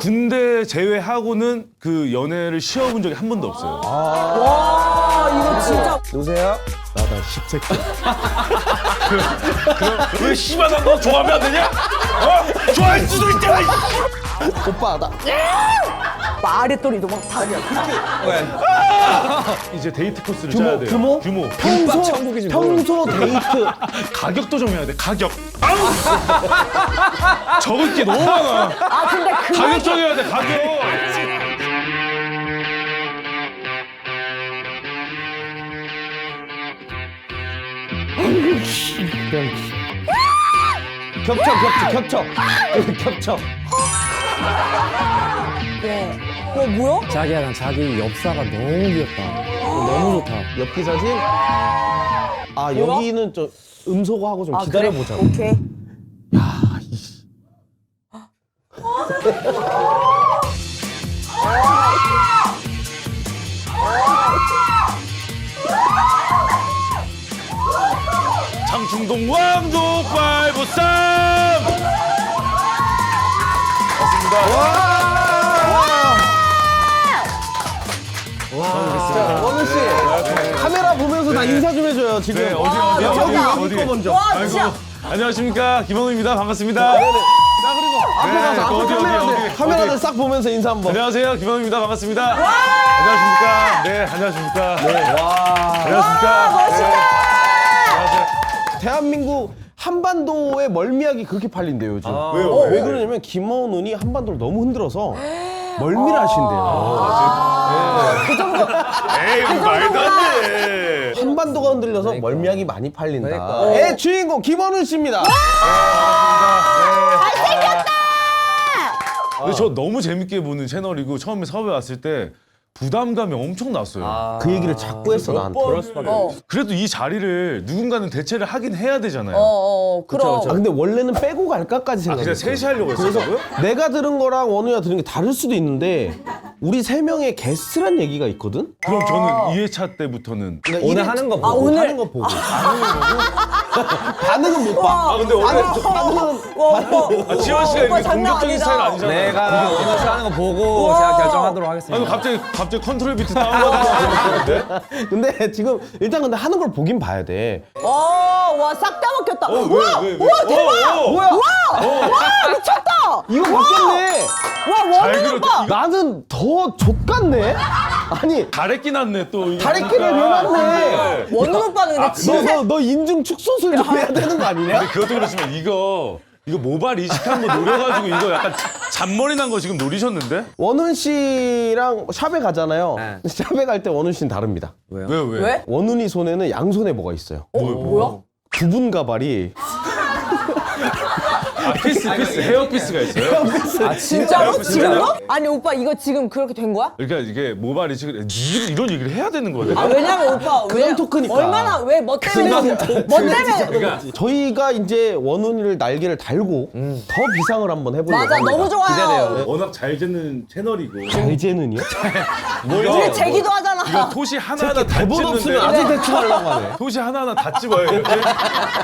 군대 제외하고는 그 연애를 쉬어본 적이 한 번도 없어요. 와 이거 진짜 누구세요? 나다 십새끼. 왜 씨발한 거 좋아하면 안 되냐? 좋아할 수도 있잖아. 오빠 나 아랫도리도 막 다. 이제 데이트 코스를 짜야 돼요. 규모? 규모. 평소 데이트 가격도 좀 해야 돼. 가격. 아우! 적을 게 너무 많아. 아 근데 가격 정해야 돼. 가격. 겹쳐. 뭐야? 자기야, 난 자기 엽사가 너무 귀엽다. 너무 좋다. 엽기 사진. 아 여기는 좀 음소거하고 좀 기다려보자. 그래? 오케이. 장충동 왕족 543. 자, 원우 씨 카메라 보면서 나 인사 좀 해줘요 지금. 네, 어디 거 먼저. 와 아이고, 진짜. 안녕하십니까. 김원우입니다. 반갑습니다. 자 그리고 앞에 네, 가서 앞에 어디, 카메라들 어디. 카메라들 싹 보면서 인사 한번. 안녕하세요. 김원우입니다. 반갑습니다. 안녕하십니까. 네, 안녕하십니까. 네. 와. 안녕하십니까. 멋있다. 네. 안녕하세요. 대한민국 한반도의 멀미약이 그렇게 팔린대요 요즘. 왜요? 왜 그러냐면 김어운이 한반도를 너무 흔들어서 멀미를 하신대요. 에이, 말도 안 돼. 한반도가 흔들려서 멀미약이 많이 팔린다. 그러니까. 의 주인공 김어운 씨입니다. 근데 저 너무 재밌게 보는 채널이고 처음에 섭외 왔을 때 부담감이 엄청 났어요. 그 얘기를 자꾸 했어 나한테. 그래도 이 자리를 누군가는 대체를 하긴 해야 되잖아요. 그럼. 아 근데 원래는 빼고 갈까까지 그냥 생각했어. 셋이 하려고 했었고요? 내가 들은 거랑 원우야 들은 게 다를 수도 있는데 우리 세 명의 게스트란 얘기가 있거든. 그럼 저는 2회차 때부터는 그러니까 오늘 일회- 하는 거 아, 보고. 오늘 하는 거 보고. 반응은 못 봐. 근데 원래 와, 지원 씨가 이렇게 장난 공격적인 아니다. 스타일 아니잖아요. 내가 오늘 하는 거 보고 제가 결정하도록 하겠습니다. 아니 갑자기 컨트롤 비트 다운받았는데? 근데 지금 일단 근데 하는 걸 보긴 봐야 돼. 와, 싹 다 먹혔다. 우와, 왜? 우와, 대박! 뭐야? 와, 미쳤다! 이거 바뀌었네. 와, 잘 원우 오빠! 나는 더 족같네. 아니 다래끼 났네 또. 이거 다래끼를 왜 보니까. 났네. 원우 오빠는 근데 진짜 너 인중 축소술 좀 해야 되는 거 아니냐? 근데 그것도 그렇지만 이거 모발 이식한 거 노려가지고 이거 약간 잔머리 난 거 지금 노리셨는데? 원훈 씨랑 샵에 가잖아요. 네. 샵에 갈 때 원훈 씨는 다릅니다. 왜? 왜? 원훈이 손에는 양손에 뭐가 있어요. 뭐야? 부분 가발이 피스 헤어피스가 있어요? 아, 진짜로? 지금도? 아니 오빠 이거 지금 그렇게 된 거야? 그러니까 이게 모발 이식을 이런 얘기를 해야 되는 거야. 아 왜냐면 오빠 그냥 토크니까. 얼마나 왜 뭐 때문에 뭐 때문에 저희가 이제 원훈이를 날개를 달고 더 비상을 한번 해보려고 맞아 합니다. 너무 좋아요. 워낙 잘 짓는 채널이고. 잘재는요? 우리 제기도 하잖아. 이거 토시 하나하나 다 대본 없으면 찝는데. 아주 대충 하려고 하네. 토시 하나하나 다 찝어요. 이렇게.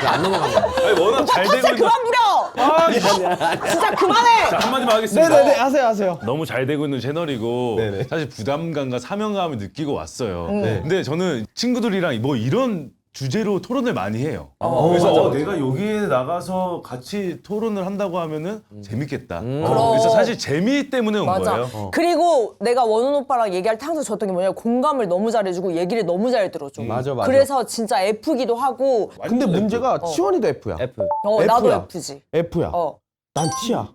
안 넘어간다. 아니 워낙 잘 되고 진짜 있는. 그만 부려. 아, 진짜 그만해. 자, 한마디만 하겠습니다. 네네네 하세요. 너무 잘 되고 있는 채널이고 네네. 사실 부담감과 사명감을 느끼고 왔어요. 네. 근데 저는 친구들이랑 뭐 이런 주제로 토론을 많이 해요. 그래서 내가 여기에 나가서 같이 토론을 한다고 하면은 재밌겠다. 그래서 사실 재미 때문에 온 맞아. 거예요. 그리고 내가 원훈 오빠랑 얘기할 때 항상 줬던 게 뭐냐면 공감을 너무 잘해주고 얘기를 너무 잘 들어줘. 맞아. 그래서 진짜 F기도 하고. 근데 문제가 치원이도 F야. F. 나도 F야. F지. F야. 난 T야.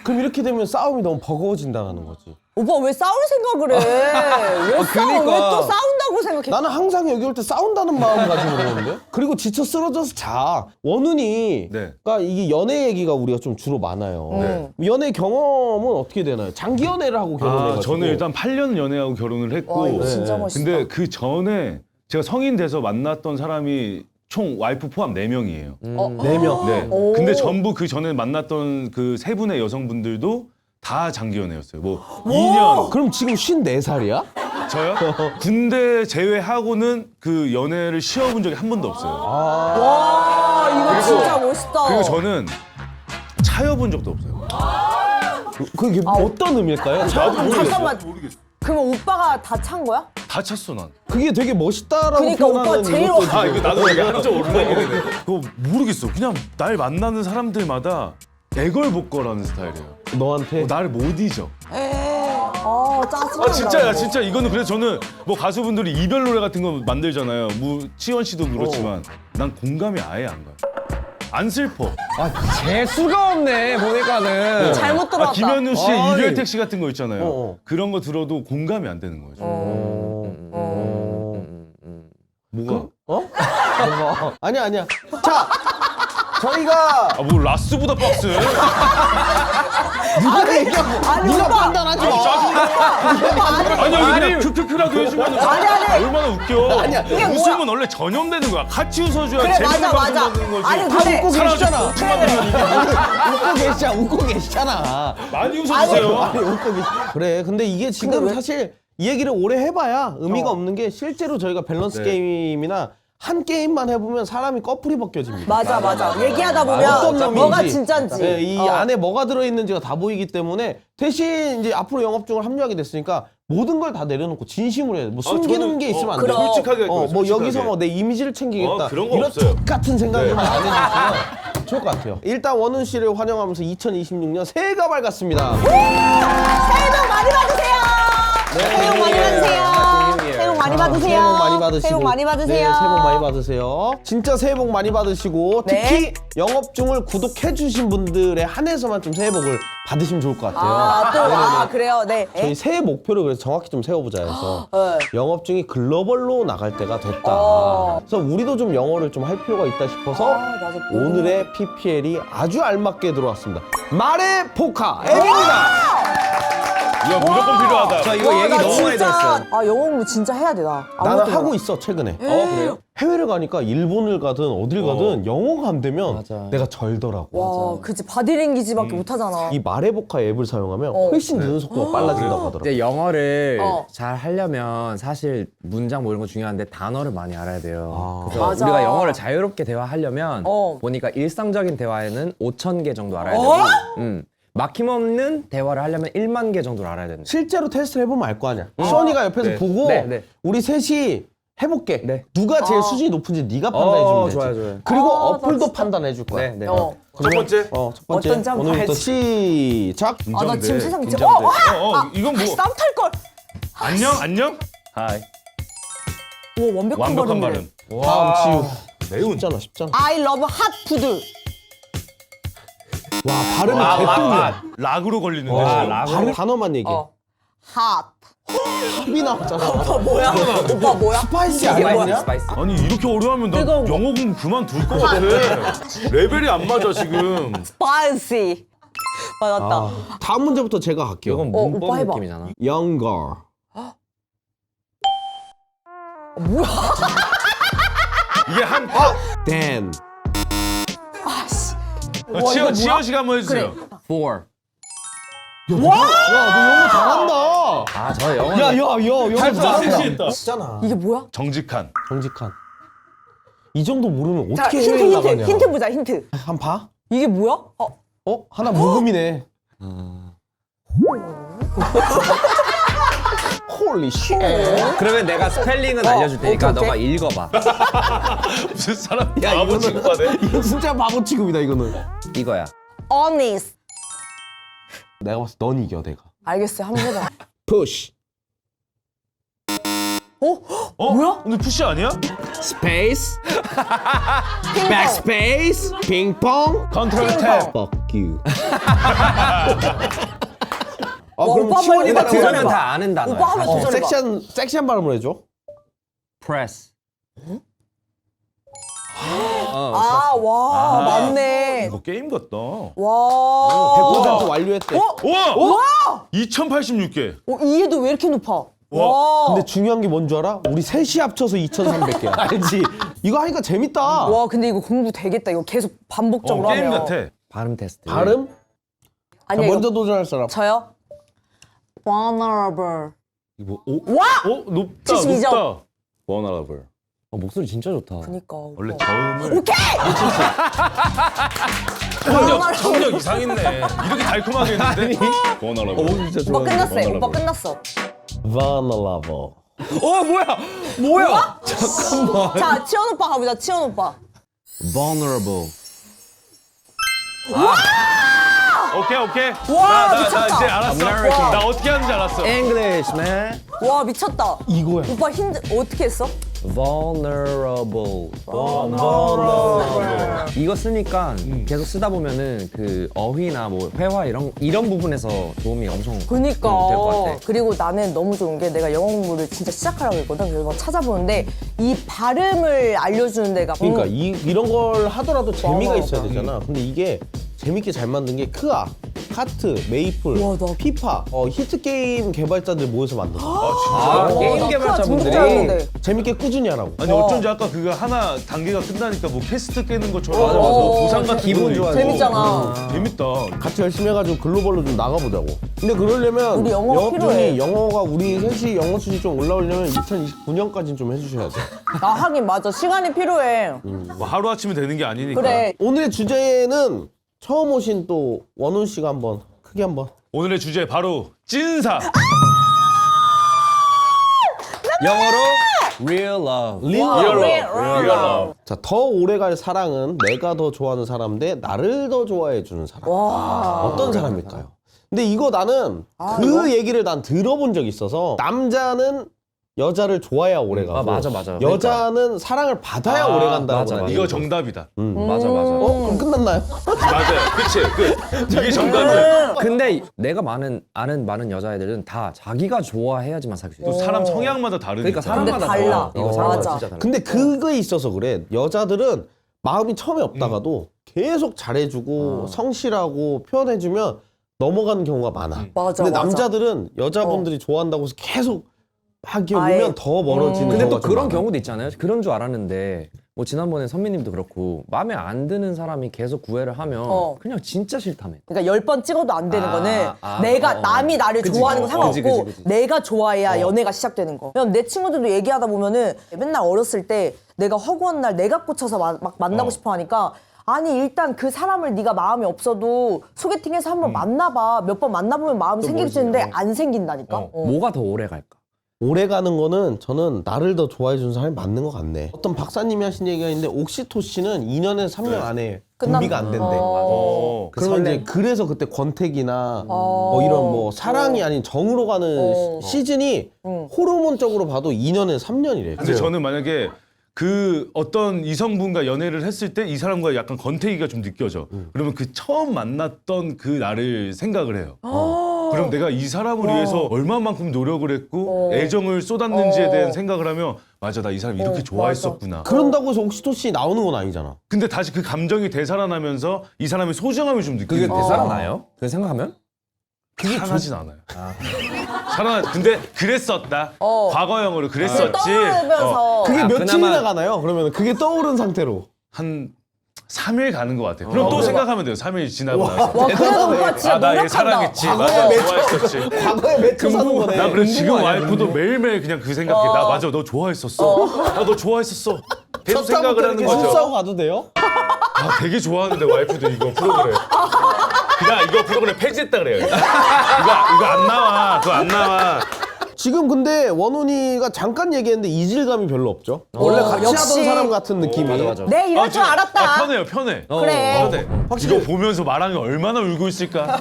그럼 이렇게 되면 싸움이 너무 버거워진다는 거지. 오빠 왜 싸울 생각을 해? 왜 싸워? 그러니까. 왜 또 싸운다고 생각해? 나는 항상 여기 올 때 싸운다는 마음 가지고 그러는데. 그리고 지쳐 쓰러져서 자. 원훈이 네. 그러니까 이게 연애 얘기가 우리가 좀 주로 많아요. 네. 연애 경험은 어떻게 되나요? 장기 연애를 하고 결혼해가지고. 저는 일단 8년 연애하고 결혼을 했고 와 이거 진짜 멋있다. 근데 그 전에 제가 성인 돼서 만났던 사람이 총 와이프 포함 4명이에요. 4명. 네. 오. 근데 전부 그 전에 만났던 그 3분의 여성분들도 다 장기 연애였어요. 뭐 2년. 그럼 지금 54살이야? 저요? 군대 제외하고는 그 연애를 쉬어본 적이 한 번도 없어요. 와 이거 진짜 멋있다. 그리고 저는 차여본 적도 없어요. 그게 어떤 의미일까요? 잠깐만. 모르겠어. 그러면 오빠가 다 찬 거야? 다 찼어 난. 그게 되게 멋있다라고 그러니까 오빠 표현하는 제일 이것도 아 이거 나도 이게 한점 오르막이네. 그거 모르겠어. 그냥 날 만나는 사람들마다 애걸복걸하는 스타일이에요. 너한테 나를 못 잊어. 짜증나. 진짜야 진짜 이거는 그래서 저는 뭐 가수분들이 이별 노래 같은 거 만들잖아요. 뭐 치원 씨도 그렇지만 난 공감이 아예 안 가. 안 슬퍼. 재수가 없네 보니까는. 잘못 들어왔다. 김현우 씨의 아니. 이별 택시 같은 거 있잖아요. 어. 그런 거 들어도 공감이 안 되는 거죠. 뭐가? 아니야. 자, 저희가 아 뭐 라스보다 박스? 누가 얘기하고 아니, 네가 오빠. 판단하지 마. 아니 여기 그냥 큐큐큐라도 해주면 아니. 얼마나 웃겨. 이게 웃음은 뭐야? 원래 전염되는 거야. 같이 웃어줘야 그래, 재밌는 맞아, 방송 맞아. 만드는 거지. 아니, 근데 웃고 계시잖아. 만들면 웃고 계시잖아. 많이 웃어주세요. 아니 웃고 계시. 그래. 근데 이게 지금 근데 왜? 사실 이 얘기를 오래 해봐야 의미가 없는 게 실제로 저희가 밸런스 네. 게임이나 한 게임만 해보면 사람이 꺼풀이 벗겨집니다. 맞아. 얘기하다 어떤 보면 놈인지, 뭐가 진짠지. 네, 이 안에 뭐가 들어있는지가 다 보이기 때문에 대신 이제 앞으로 영업중을 합류하게 됐으니까 모든 걸 다 내려놓고 진심으로 해야 돼. 뭐 숨기는 저는, 게 있으면 안 돼. 그럼. 솔직하게 할 거예요, 뭐 솔직하게. 여기서 뭐 내 이미지를 챙기겠다. 그런 거 이런 없어요. 똑같은 생각으로만 안 해주시면 좋을 것 같아요. 일단 원훈 씨를 환영하면서 2026년 새해가 밝았습니다. 새해 복 많이 받으세요. 새해 복 많이 받으세요. 새해 복 많이 받으세요. 새해 복 많이 받으시고. 새해 복 많이 받으세요. 네, 새해 복 많이 받으세요. 진짜 새해 복 많이 받으시고 네. 특히 영업중을 구독해주신 분들에 한해서만 좀 새해 복을 받으시면 좋을 것 같아요. 그래요. 네. 저희 새해 목표를 그래서 정확히 좀 세워보자 해서 네. 영업중이 글로벌로 나갈 때가 됐다. 그래서 우리도 좀 영어를 좀 할 필요가 있다 싶어서 맞아. 오늘의 PPL이 아주 알맞게 들어왔습니다. 말의 포카 앱입니다. 이거 무조건 필요하다. 저 이거 얘기 나 너무 많이 진짜, 들었어요. 영어 공부 진짜 해야 돼, 나. 나는 아무것도 하고 몰라. 있어 최근에. 그래요? 해외를 가니까 일본을 가든 어딜 가든 영어가 안 되면 맞아. 내가 절더라고. 와, 그치. 바디랭귀지밖에 못하잖아. 이 말해보카 앱을 사용하면 훨씬 느는 속도가 빨라진다고 하더라고. 이제 영어를 어. 잘 하려면 사실 문장 뭐 이런 거 중요한데 단어를 많이 알아야 돼요. 그래서 맞아. 우리가 영어를 자유롭게 대화하려면 어. 보니까 일상적인 대화에는 5,000개 정도 알아야 어? 되고 막힘없는 대화를 하려면 1만 개 정도를 알아야 된다. 실제로 테스트를 해보면 알 거 아니야. 시원이가 옆에서 네. 보고 네. 우리 셋이 해볼게. 네. 누가 제일 수준이 높은지 네가 판단해주면 되지. 좋아요. 그리고 나 어플도 진짜- 판단해줄 거야. 네. 어. 첫 번째. 첫 번째. 어떤지 한번 오늘부터 봐야지. 시작. 아, 나 지금 세상 진짜. 긴장돼. 와! 이건 뭐 쌈 탈걸. 안녕. 하이. 와, 완벽한 완벽한 발음이네. 발음. 다음 지우. 매운. 쉽잖아. I love hot food. 와 발음이 개똥이야. 락으로 걸리는데. 발음 단어만 얘기해. hot. 합이 나왔잖아. 오빠 뭐야? 오빠 뭐야? 스파이시 이게 아니야? 뭐야? 스파이스. 아니 이렇게 어려우면 나 이거 영어 공부 그만둘 것 같아. 레벨이 안 맞아 지금. spicy. 맞았다. 다음 문제부터 제가 할게요. 이건 오빠 문법 해봐. 느낌이잖아. Younger. 뭐야? 이게 한 Dan. 아씨. 와, 이거 지원 뭐야? 씨가 한번 해주세요. 그래. 4. 야, 너 영어 잘한다. 아, 저 영어. 야, 영어 잘한다. 섹시했다. 있잖아. 이게 뭐야? 정직한. 정직한. 이 정도 모르면 자, 어떻게 해외에 나가냐. 힌트 보자, 힌트. 한 봐? 이게 뭐야? 하나 묵음이네. 홀리 쉣. 그러면 내가 스펠링은 알려줄 테니까 오케이. 너가 읽어봐. 무슨 사람 야, 바보 이거는- 취급하네. 이거 진짜 바보 취급이다, 이거는. 이거야. honest. 내가 봤을 때 넌 이겨, 내가. 알겠어요, 한번 해봐. Push. 뭐야? 근데 푸시 아니야? Space. Backspace. 핑퐁. 컨트롤 핑퐁. 탭. Fuck you. 오빠 한번 치원이가 해봐, 들으면 도전해봐. 다 아는 단어야. 오빠 한번 도전해봐. 섹시한 발음을 해줘. Press. 아, 와, 맞네. 이거 게임 같다. 와. 100% 완료했대. 우와! 2086개. 이해도 왜 이렇게 높아? 와. 근데 중요한 게 뭔 줄 알아? 우리 셋이 합쳐서 2,300개야. 알지? 이거 하니까 재밌다. 와, 근데 이거 공부 되겠다. 이거 계속 반복적으로 게임 하면. 같아. 발음 테스트. 발음? 자, 아니, 먼저 도전할 사람. 저요? vulnerable. 이거 오? 와! 높다. 72 점. 높다. Vulnerable. 목소리 진짜 좋다. 그니까. 원래 저음을 오케이! 청력 이상 있네. 이렇게 달콤하게 했는데. 오빠 끝났어요. 오빠 끝났어. Vulnerable. 뭐야? 자, 치원 오빠 가보자. 치원 오빠. Vulnerable. 오케이. 와, 나 미쳤다. 이제 알았어. American. 나 어떻게 하는지 알았어. English, man. 와, 미쳤다. 이거야. 오빠 어떻게 했어? Vulnerable. 이거 쓰니까 계속 쓰다 보면은 그 어휘나 뭐 회화 이런 부분에서 도움이 엄청 그니까. 될 것 같아. 그리고 나는 너무 좋은 게 내가 영어 공부를 진짜 시작하려고 했거든. 그래서 막 찾아보는데 이 발음을 알려주는 데가 그러니까 이런 걸 하더라도 재미가 맞아. 있어야 되잖아. 근데 이게 재밌게 잘 만든 게 크아, 카트, 메이플, 와, 나- 피파, 히트 게임 개발자들 모여서 만든 거. 아, 나 게임 크아 개발자분들이 등록 잘하는데. 재밌게 꾸준히 하라고. 아니 어쩐지 아까 그거 하나 단계가 끝나니까 뭐 퀘스트 깨는 것처럼 맞아. 뭐 보상 같은 기분 것도 좋아요. 있고. 재밌잖아. 재밌다. 같이 열심히 해가지고 글로벌로 좀 나가보자고. 근데 그러려면 우리 영어가 필요해. 영어가 우리 셋이 영어 수준 좀 올라오려면 2029년까지는 좀 해주셔야 돼. 나 하긴 맞아. 시간이 필요해. 뭐 하루 아침에 되는 게 아니니까. 그래. 오늘의 주제는 처음 오신 또 원훈 씨가 한번 크게 한번. 오늘의 주제 바로 찐사. 영어로 real love. 와, 리얼 real love. 자, 더 오래갈 사랑은 내가 더 좋아하는 사람 대 나를 더 좋아해주는 사람. 와. 어떤 사람일까요? 근데 이거 나는 그 이거? 얘기를 난 들어본 적이 있어서 남자는 여자를 좋아해야 오래 가고 맞아. 여자는 사랑을 받아야 오래 간다고 맞아. 난 이거 얘기를 정답이다. 맞아. 그럼 끝났나요? 맞아요. 그치. 이게 정답이야. 근데 내가 아는 많은 여자애들은 다 자기가 좋아해야지만 사귈 수 있어. 또 사람 성향마다 다르니까. 그러니까 사람마다 근데 달라. 달라. 이거 사람마다 맞아. 진짜 달라. 근데 그거에 있어서 그래. 여자들은 마음이 처음에 없다가도 계속 잘해주고 성실하고 표현해주면 넘어가는 경우가 많아. 맞아, 근데 맞아. 남자들은 여자분들이 좋아한다고 해서 계속 막 이렇게 아예. 오면 더 멀어지는 근데 또 경우가 좀 그런 많아. 경우도 있잖아요. 그런 줄 알았는데 뭐 지난번에 선배님도 그렇고 마음에 안 드는 사람이 계속 구애를 하면 그냥 진짜 싫다며. 그러니까 10번 찍어도 안 되는 아, 거는 아, 내가 남이 나를 그치, 좋아하는 건 상관없고 그치. 내가 좋아해야 연애가 시작되는 거. 왜냐면 내 친구들도 얘기하다 보면은 맨날 어렸을 때 내가 허구한 날 내가 꽂혀서 막 만나고 싶어 하니까 아니 일단 그 사람을 네가 마음이 없어도 소개팅해서 한번 만나봐. 몇 번 만나보면 마음이 생기는데 안 생긴다니까. 뭐가 더 오래 갈까? 오래 가는 거는 저는 나를 더 좋아해 주는 사람이 맞는 것 같네. 어떤 박사님이 하신 얘기가 있는데 옥시토신은 2년에서 3년 안에 분비가 안 된대. 그러면 이제 그래서 그때 권태기나 뭐 이런 뭐 사랑이 아닌 정으로 가는 시즌이 호르몬적으로 봐도 2년에서 3년이래. 근데 저는 만약에 그 어떤 이성분과 연애를 했을 때 이 사람과 약간 권태기가 좀 느껴져. 그러면 그 처음 만났던 그 나를 생각을 해요. 그럼 내가 이 사람을 위해서 얼마만큼 노력을 했고 애정을 쏟았는지에 대한 생각을 하면 맞아, 나 이 사람 이렇게 좋아했었구나. 그런다고 해서 옥시토신이 나오는 건 아니잖아. 근데 다시 그 감정이 되살아나면서 이 사람의 소중함을 좀 그게 느끼는 거야. 되살아나요? 그 생각하면? 살아나진 않아요. 근데 그랬었다. 과거형으로 그랬었지. 떠오르면서 그게 며칠이나 그나마- 가나요? 그러면 그게 떠오른 상태로. 한 3일 가는 것 같아요. 그럼 또 생각하면 돼요. 3일 지나고 나서. 와 그래도 오빠 진짜 나 얘 노력한다. 사랑했지. 맞아, 좋아했었지. 과거에 맺혀 사는 거네. 나 그래 지금 와이프도 매일매일 그냥 그 생각해. 나 맞아, 너 좋아했었어. 나 너 좋아했었어. 계속 생각을 하는 거죠. 실수하고 가도 돼요? 아, 되게 좋아하는데 와이프도 이거 프로그램. 그냥 이거 프로그램 폐지했다 그래요. 이거 안 나와. 그거 안 나와. 지금 근데 원훈이가 잠깐 얘기했는데 이질감이 별로 없죠? 원래 같이 역시. 하던 사람 같은 느낌이. 맞아. 내 이럴 줄 지금- 알았다. 편해요, 편해. 그래. 편해. 이거 보면서 마랑이 얼마나 울고 있을까.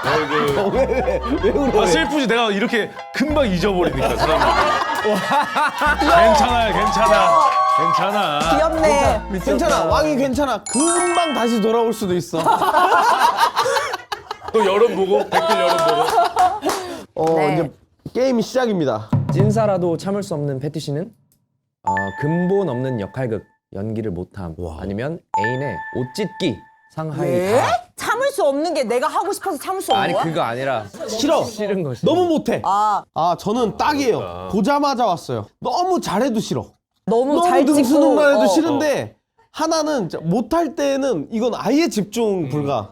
아이고. 왜 울어? 슬프지. 내가 이렇게 금방 잊어버리니까 사람들이. 괜찮아. 귀엽네. 괜찮아. 왕이 괜찮아. 금방 다시 돌아올 수도 있어. 또 여론 보고 댓글 여론 보고. 네. 이제 게임이 시작입니다. 찐사라도 참을 수 없는 패티시는 근본 없는 역할극 연기를 못함 아니면 애인의 옷 찢기 상하이 왜? 다. 참을 수 없는 게 내가 하고 싶어서 참을 수 없는 아니 거야? 그거 아니라 싫어. 싫은 것이 너무 못해. 아 저는 딱이에요. 보자마자 왔어요. 너무 잘해도 싫어. 너무 너무 잘 찍고 능수능란해도 어. 싫은데 하나는 못할 때는 이건 아예 집중 불가.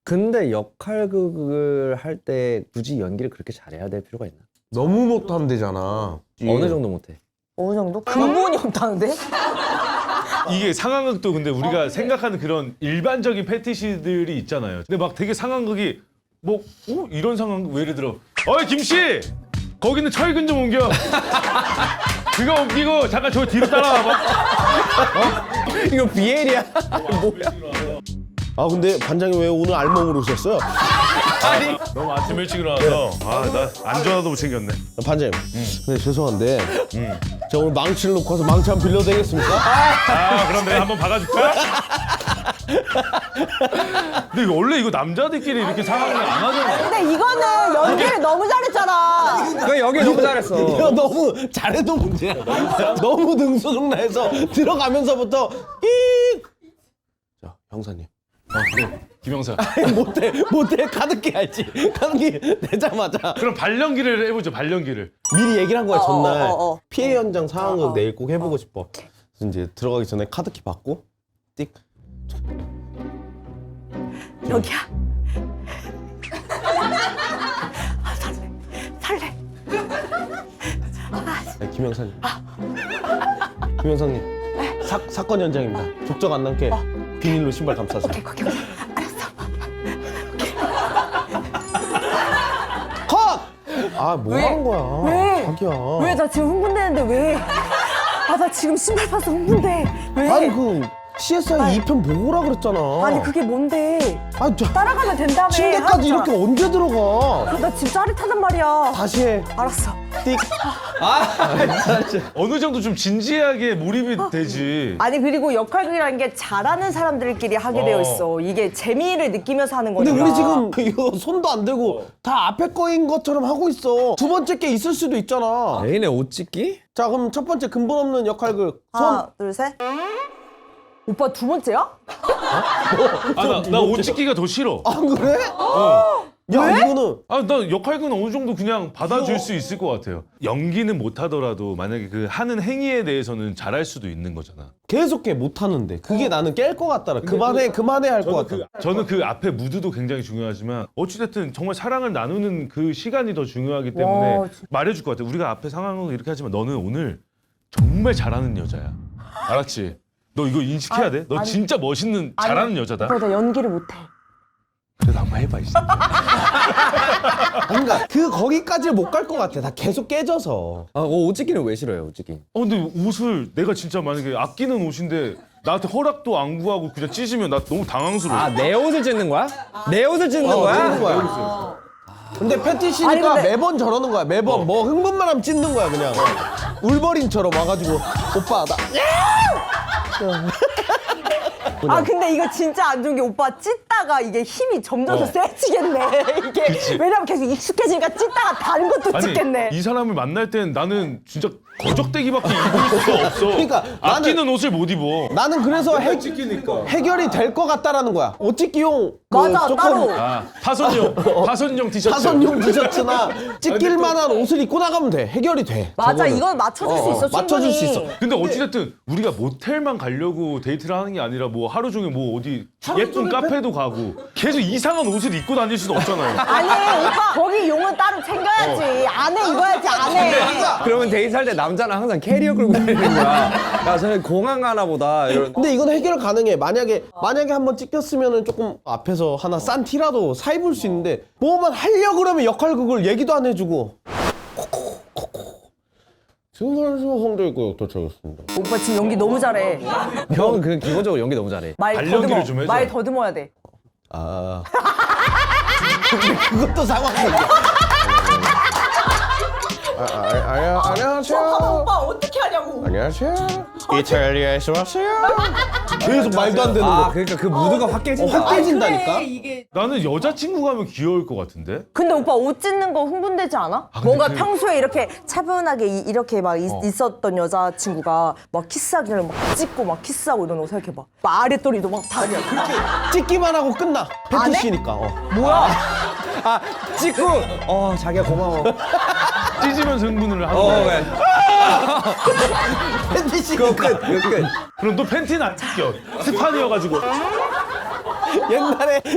근데 역할극을 할 때 굳이 연기를 그렇게 잘해야 될 필요가 있나? 너무 못하면 되잖아. 어느 정도 못해? 어느 정도? 근본이 없다는데? 이게 상황극도 근데 우리가 생각하는 그런 일반적인 패티시들이 있잖아요. 근데 막 되게 상황극이 뭐 이런 상황극 왜 예를 들어 어이 김씨 거기는 철근 좀 옮겨. 그거 옮기고 잠깐 저 뒤로 따라와봐. 이거 비엘이야. 아 근데 반장님 왜 오늘 알몸으로 오셨어요? 너무 아침 일찍 일어나서 나 안전화도 못 챙겼네. 반장님 근데 죄송한데 제가 오늘 망치를 놓고 와서 망치 한번 빌려도 되겠습니까? 그럼 내가 한번 박아줄까? 근데 원래 이거 남자들끼리 이렇게 상황을 안 하잖아. 근데 이거는 연기를 너무 잘했잖아. 그 여기 너무 잘했어. 이거 너무 잘해도 문제야. 너무 능수능란해서 들어가면서부터 자 형사님 김영사. 못해 가득히 알지. 가득히 내자마자 그럼 발연기를 해보죠. 발연기를. 미리 얘기를 한 거야 전날. 어. 피해 현장 상황을 내일 꼭 해보고 싶어. 그래서 이제 들어가기 전에 카드키 받고 띡. 여기야. 설레. 네, 김영사님. 김영사님. 사건 현장입니다. 족적 안 남게 비닐로 신발 감싸세요. 거기 알았어. 컷! 아, 뭐 왜? 하는 거야? 왜? 자기야. 왜 나 지금 흥분되는데 왜? 나 지금 신발 사서 흥분돼. 왜? 아니 그 CSI 2편 보고 오라 그랬잖아. 아니 그게 뭔데? 아니, 따라가면 된다며. 침대까지 이렇게 언제 들어가? 나 지금 짜릿하단 말이야. 다시 해. 알았어. 띡. 어느 정도 좀 진지하게 몰입이 되지. 아니 그리고 역할극이라는 게 잘하는 사람들끼리 하게 되어 있어. 이게 재미를 느끼면서 하는 근데 거니까. 우리 지금 이거 손도 안 대고 다 앞에 거인 것처럼 하고 있어. 두 번째 게 있을 수도 있잖아. 애인의 옷 찢기? 자, 그럼 첫 번째 근본 없는 역할극 손. 하나, 둘, 셋. 오빠 두 번째야? 나 옷 찍기가 더 싫어. 아, 그래? 야, 이거는 나 역할은 어느 정도 그냥 받아줄 수 있을 것 같아요. 연기는 못하더라도 만약에 그 하는 행위에 대해서는 잘할 수도 있는 거잖아. 계속 해 못하는데 그게 나는 깰 것 같더라. 그만해 할 것 같아. 저는 그 앞에 무드도 굉장히 중요하지만 어찌됐든 정말 사랑을 나누는 그 시간이 더 중요하기 때문에 와, 말해줄 것 같아. 우리가 앞에 상황을 이렇게 하지만 너는 오늘 정말 잘하는 여자야. 알았지? 너 이거 인식해야 돼. 너 아니. 진짜 멋있는 잘하는 여자다. 오빠 나 연기를 못해. 그래도 한번 해봐 이제. 그러니까 거기까지 못 갈 것 같아. 다 계속 깨져서. 옷 찢기는 왜 싫어요, 옷 찢기? 근데 옷을 내가 진짜 만약에 아끼는 옷인데 나한테 허락도 안 구하고 그냥 찢으면 나 너무 당황스러워. 내 옷을 찢는 거야? 내 옷을 찢는 거야? 찢는 거야. 근데 패티시니까 아니, 근데- 매번 저러는 거야. 매번 뭐 흥분만 하면 찢는 거야 그냥. 울버린처럼 와가지고 오빠 나. 아 근데 이거 진짜 안 좋은 게 오빠 찢다가 이게 힘이 점점 더 세지겠네. 이게 왜냐면 계속 익숙해지니까 찢다가 다른 것도 아니 찢겠네. 이 사람을 만날 땐 나는 진짜 거적대기밖에 입을 수 없어. 그러니까 아끼는 옷을 못 입어. 나는 그래서 찢기니까. 해결이 될 것 같다라는 거야. 옷 찢기용 맞아, 조금 따로. 파손용 티셔츠. 사선용 티셔츠나 찢길 만한 옷을 입고 나가면 돼. 해결이 돼. 맞아 저거는. 이건 맞춰줄 수 있어. 맞춰줄 수 충분히. 있어. 근데 어찌됐든 우리가 모텔만 가려고 데이트를 하는 게 아니라 뭐 하루 종일 뭐 어디 예쁜 종일 카페도 가고 계속 이상한 옷을 입고 다닐 수는 없잖아요. 아니 오빠 거기 용은 따로 챙겨야지. 안에 입어야지 안에. 그러면 데이트할 때 남자는 항상 캐리어 끌고 다니는 거야. 야, 저는 공항 가나 보다. 이런. 근데 이건 해결 가능해. 만약에 한번 찍혔으면은 조금 앞에서 하나 싼 티라도 사 입을 수 있는데 뭐만 하려고 그러면 역할극을 얘기도 안 해주고. 지금 선수 홍대 있고 도착했습니다. 오빠 지금 연기 너무 잘해. 형은 그 기본적으로 연기 너무 잘해. 말 발연기를 더듬어. 좀 해줘. 말 더듬어야 돼. 아. 근데 그것도 상황극이야. 안녕하세요. 오빠 어떻게 하냐고. 안녕하세요. 이탈리아에서 왔어요. 계속 말도 안 되는 거. 그러니까 그 무드가 확 깨진다. 확 깨진다니까. 나는 여자친구 가면 귀여울 것 같은데. 근데 오빠 옷 찢는 거 흥분되지 않아? 근데 뭔가 그- 평소에 이렇게 차분하게 이렇게 막 있었던 여자친구가 막 키스하기를 막 찢고 막 키스하고 이런 거 생각해봐. 막 아랫도리도 막 다. 찍기만 하고 끝나. 안 해? 패티시니까. 뭐야? 찍고, 자기야 고마워. 찢으면서 흥분을 하는 어, 거야. 왜? 패티시니까. 끝. 그럼 너 팬티는 안 찢겨. 스판이어가지고.